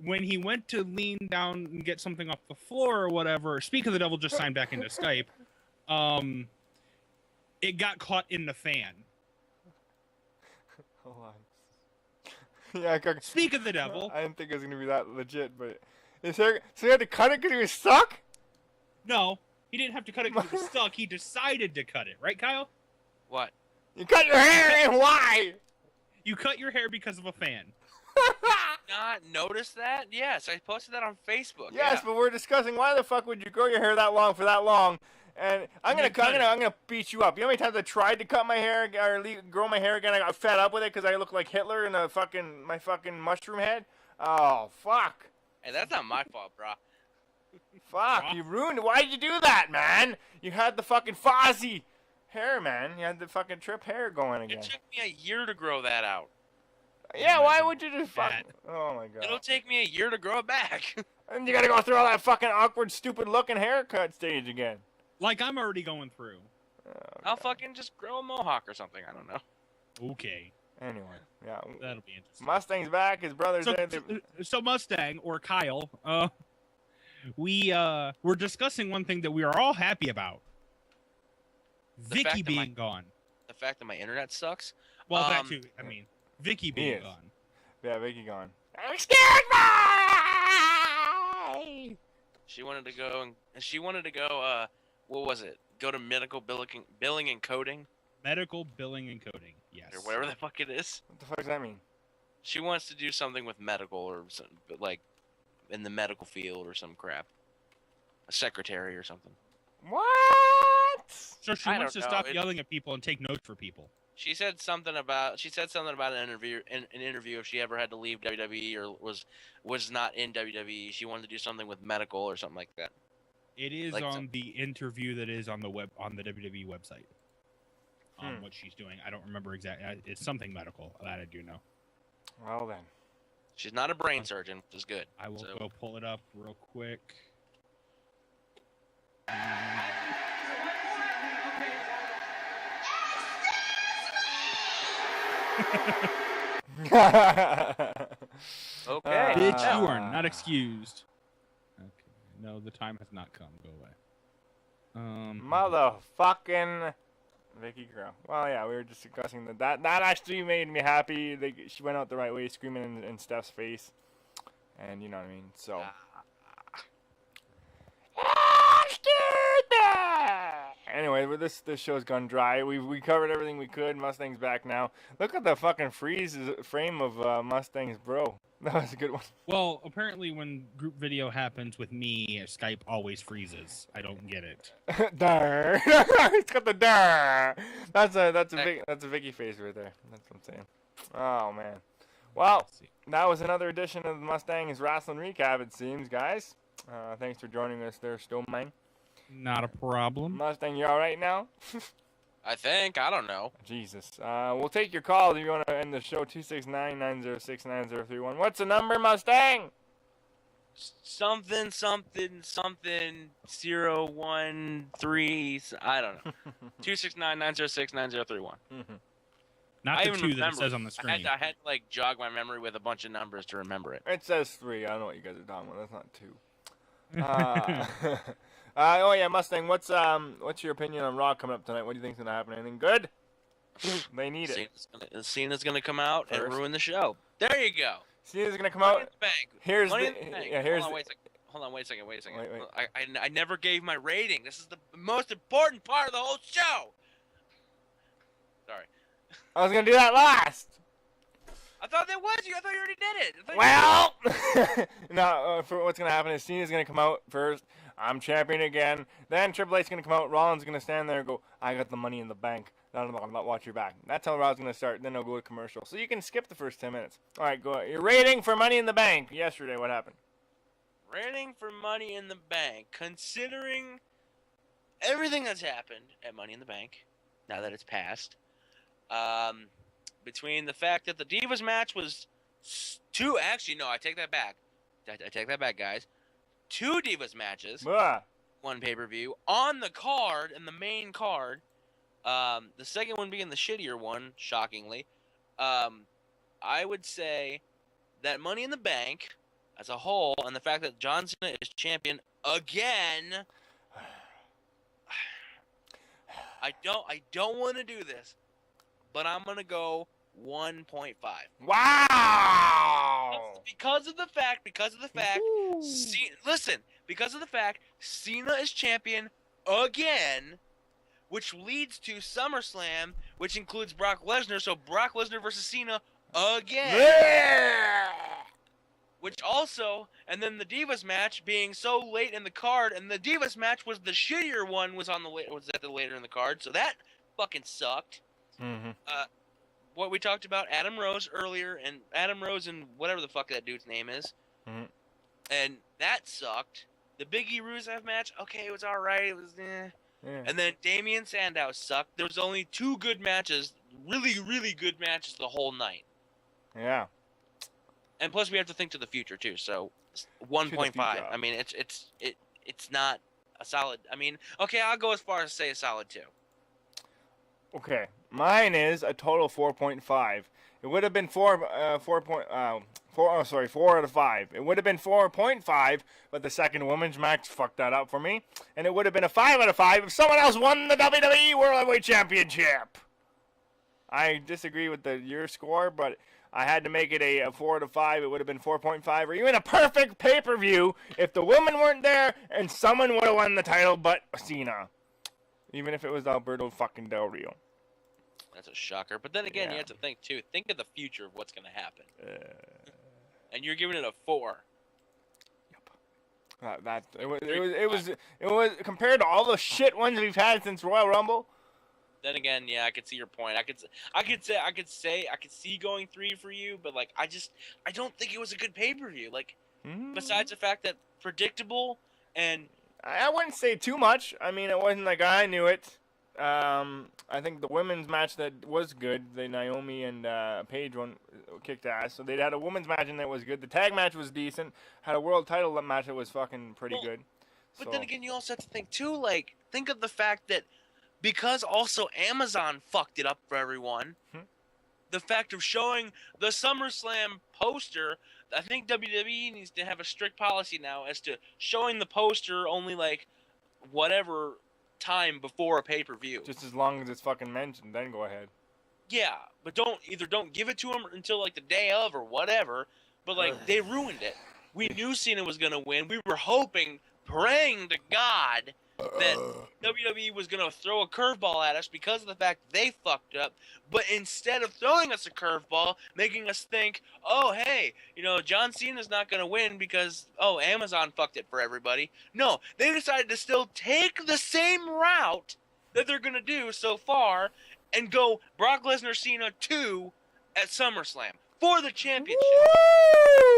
when he went to lean down and get something off the floor or whatever, Speak of the Devil just signed back into Skype. It got caught in the fan. Hold on. Yeah, Speak of the Devil. I didn't think it was gonna be that legit, but his hair. So he had to cut it because he was stuck. No, he didn't have to cut it because he was stuck. He decided to cut it, right, Kyle? What? You cut your hair, and why? You cut your hair because of a fan. Not notice that? Yes, I posted that on Facebook. Yes, yeah. but we're discussing why the fuck would you grow your hair that long for that long? And I'm gonna beat you up. You know how many times I tried to cut my hair or grow my hair again? I got fed up with it because I look like Hitler in my fucking mushroom head. Oh fuck! Hey, that's not my fault, bro. Fuck! You ruined it. Why'd you do that, man? You had the fucking Fozzie hair, man. You had the fucking trip hair going again. It took me a year to grow that out. Yeah, why would you just fuck? Oh my god. It'll take me a year to grow it back. And you gotta go through all that fucking awkward, stupid looking haircut stage again. Like I'm already going through. I'll fucking just grow a mohawk or something. I don't know. Okay. Anyway, yeah. That'll be interesting. Mustang's back. His brother's there. So Mustang or Kyle, we're discussing one thing that we are all happy about. Vicky being gone. The fact that my internet sucks. Well, that too. I mean, Vicky being gone. Yeah, Vicky gone. Excuse me! She wanted to go. What was it? Go to medical billing and coding. Medical billing and coding. Yes. Or whatever the fuck it is. What the fuck does that mean? She wants to do something with medical or something, like in the medical field or some crap. A secretary or something. What? So she wants to stop yelling at people and take notes for people. She said something about an interview if she ever had to leave WWE or was not in WWE. She wanted to do something with medical or something like that. It is like on the interview that is on the WWE website. What she's doing, I don't remember exactly. It's something medical that I do know. Well then, she's not a brain surgeon, which is good. I will go pull it up real quick. Okay. Bitch, you are not excused. Okay. No, the time has not come. Go away. Motherfucking Vicky girl. Well, yeah, we were just discussing that actually made me happy. She went out the right way, screaming in Steph's face, and you know what I mean. So. Anyway, this show's gone dry. We covered everything we could. Mustang's back now. Look at the fucking frame of Mustang's bro. That was a good one. Well, apparently when group video happens with me, Skype always freezes. I don't get it. Durr. It's got the durr. That's a Vicky face right there. That's what I'm saying. Oh man. Well, that was another edition of the Mustang's Rasslin recap. It seems, guys. Thanks for joining us there, Stowman. Not a problem. Mustang, you all right now? I think. I don't know. Jesus. We'll take your call if you want to end the show. 269-906-9031. What's the number, Mustang? Something 013. I don't know. 269-906-9031. Not the two that it says on the screen. I had to like jog my memory with a bunch of numbers to remember it. It says 3. I don't know what you guys are talking about. That's not 2. Oh yeah, Mustang. What's your opinion on Raw coming up tonight? What do you think's gonna happen? Anything good? They need it. Cena's gonna come out and ruin the show. There you go. Cena's gonna come out. Here's the here's. Hold on, wait a second. Wait. I never gave my rating. This is the most important part of the whole show. Sorry. I was gonna do that last. I thought that was you. I thought you already did it. Well, no. For what's gonna happen is Cena's gonna come out first. I'm champion again. Then Triple H's gonna come out. Rollins gonna stand there and go, "I got the Money in the Bank. Watch your back." That's how Raw's gonna start. Then they'll go to commercial. So you can skip the first 10 minutes. All right, go. Your rating for Money in the Bank yesterday. What happened? Rating for Money in the Bank, considering everything that's happened at Money in the Bank, now that it's passed, between the fact that the Divas match was I take that back. I take that back, guys. 2 Divas matches, Ah. 1 pay-per-view on the card, in the main card. The second one being the shittier one, shockingly. I would say that Money in the Bank as a whole, and the fact that John Cena is champion again. I don't want to do this, but I'm gonna go 1.5. Wow. Because of the fact, Cena is champion again, which leads to SummerSlam, which includes Brock Lesnar. So Brock Lesnar versus Cena again. Yeah. Which also, and then the Divas match being so late in the card, and the Divas match was the shittier one, was at the later in the card, so that fucking sucked. Mm-hmm. What we talked about, Adam Rose earlier, and Adam Rose and whatever the fuck that dude's name is, and that sucked. The Big E Rusev match, okay, it was all right, it was Yeah. And then Damian Sandow sucked. There was only 2 good matches, really, really good matches the whole night. Yeah. And plus, we have to think to the future too. So, 1.5. I mean, it's not a solid. I mean, okay, I'll go as far as say a solid 2. Okay, mine is a total 4.5. It would have been 4 out of 5. It would have been 4.5, but the second women's match fucked that up for me. And it would have been a 5 out of 5 if someone else won the WWE World Heavyweight Championship. I disagree with your score, but I had to make it a 4 out of 5. It would have been 4.5, or even a perfect pay-per-view if the women weren't there and someone would have won the title but Cena. Even if it was Alberto fucking Del Rio. That's a shocker. But then again, Yeah. you have to think too. Think of the future of what's going to happen. And you're giving it a 4. It was compared to all the shit ones we've had since Royal Rumble. Then again, yeah, I could see your point. I could see going 3 for you, but like I don't think it was a good pay-per-view. Like besides the fact that predictable, and I wouldn't say too much. I mean, it wasn't like I knew it. I think the women's match that was good, the Naomi and Paige one, kicked ass. So they had a women's match and that was good. The tag match was decent. Had a world title match that was fucking pretty good. But then again, you also have to think too. Like, think of the fact that because also Amazon fucked it up for everyone. The fact of showing the SummerSlam poster, I think WWE needs to have a strict policy now as to showing the poster only like whatever time before a pay-per-view. Just as long as it's fucking mentioned, then go ahead. Yeah, but don't give it to them until like the day of or whatever. But like they ruined it. We knew Cena was gonna win. We were hoping, praying to God that WWE was gonna throw a curveball at us because of the fact they fucked up. But instead of throwing us a curveball, making us think, oh hey, John Cena's not gonna win because Amazon fucked it for everybody. No, they decided to still take the same route that they're gonna do so far and go Brock Lesnar Cena 2 at SummerSlam for the championship.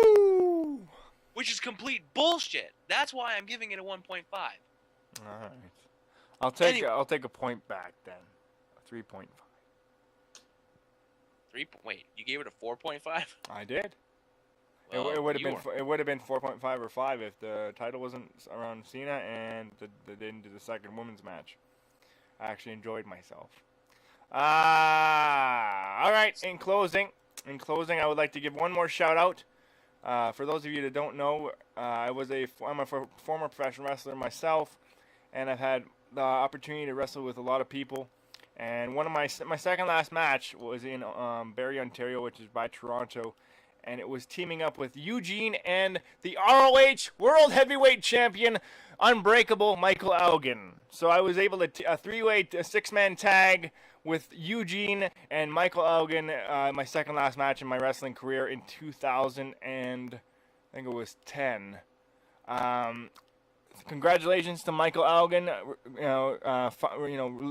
Woo! Which is complete bullshit. That's why I'm giving it a 1.5. All right. I'll take a point back then. 3.5. Wait, you gave it a 4.5? I did. Well, it would have been 4.5 or 5 if the title wasn't around Cena and they didn't do the second women's match. I actually enjoyed myself. All right. In closing, I would like to give one more shout out. For those of you that don't know, I'm a former professional wrestler myself, and I've had the opportunity to wrestle with a lot of people. And one of my second last match was in Barrie, Ontario, which is by Toronto, and it was teaming up with Eugene and the ROH World Heavyweight Champion, Unbreakable Michael Elgin. So I was able to a three-way, a six-man tag with Eugene and Michael Elgin, my second last match in my wrestling career in 2000 and I think it was 10. Congratulations to Michael Elgin,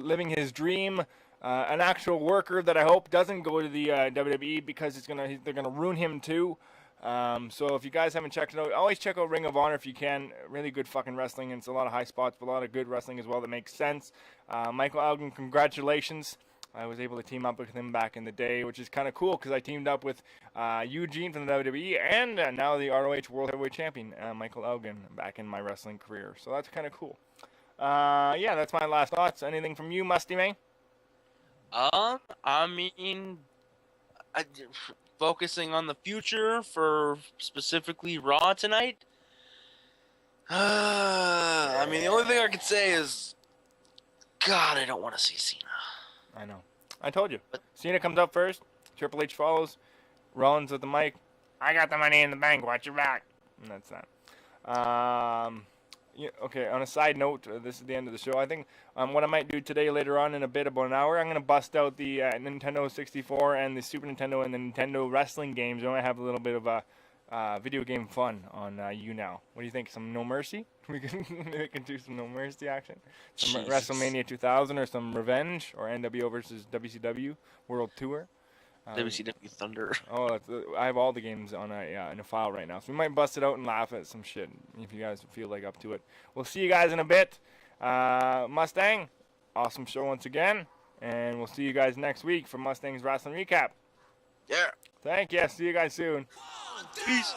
living his dream. An actual worker that I hope doesn't go to the WWE because they're gonna ruin him too. So if you guys haven't checked it out, always check out Ring of Honor if you can. Really good fucking wrestling, and it's a lot of high spots, but a lot of good wrestling as well that makes sense. Michael Elgin, congratulations. I was able to team up with him back in the day, which is kind of cool because I teamed up with Eugene from the WWE and now the ROH World Heavyweight Champion, Michael Elgin, back in my wrestling career. So that's kind of cool. Yeah, that's my last thoughts. Anything from you, Musty Man? I mean, focusing on the future for specifically Raw tonight. I mean, the only thing I could say is, God, I don't want to see Cena. I know. I told you. Cena comes up first. Triple H follows. Rollins with the mic. I got the money in the bank. Watch your back. And that's that. Yeah, okay, on a side note, this is the end of the show. I think what I might do today, later on in a bit, about an hour, I'm going to bust out the Nintendo 64 and the Super Nintendo and the Nintendo wrestling games. I might have a little bit of video game fun on you now. What do you think? Some No Mercy? We can do some No Mercy action. Some WrestleMania 2000 or some Revenge or NWO versus WCW World Tour. WCW Thunder. Oh, I have all the games on in a file right now. So we might bust it out and laugh at some shit if you guys feel like up to it. We'll see you guys in a bit. Mustang, awesome show once again. And we'll see you guys next week for Mustang's Wrestling Recap. Yeah. Thank you. See you guys soon. Peace.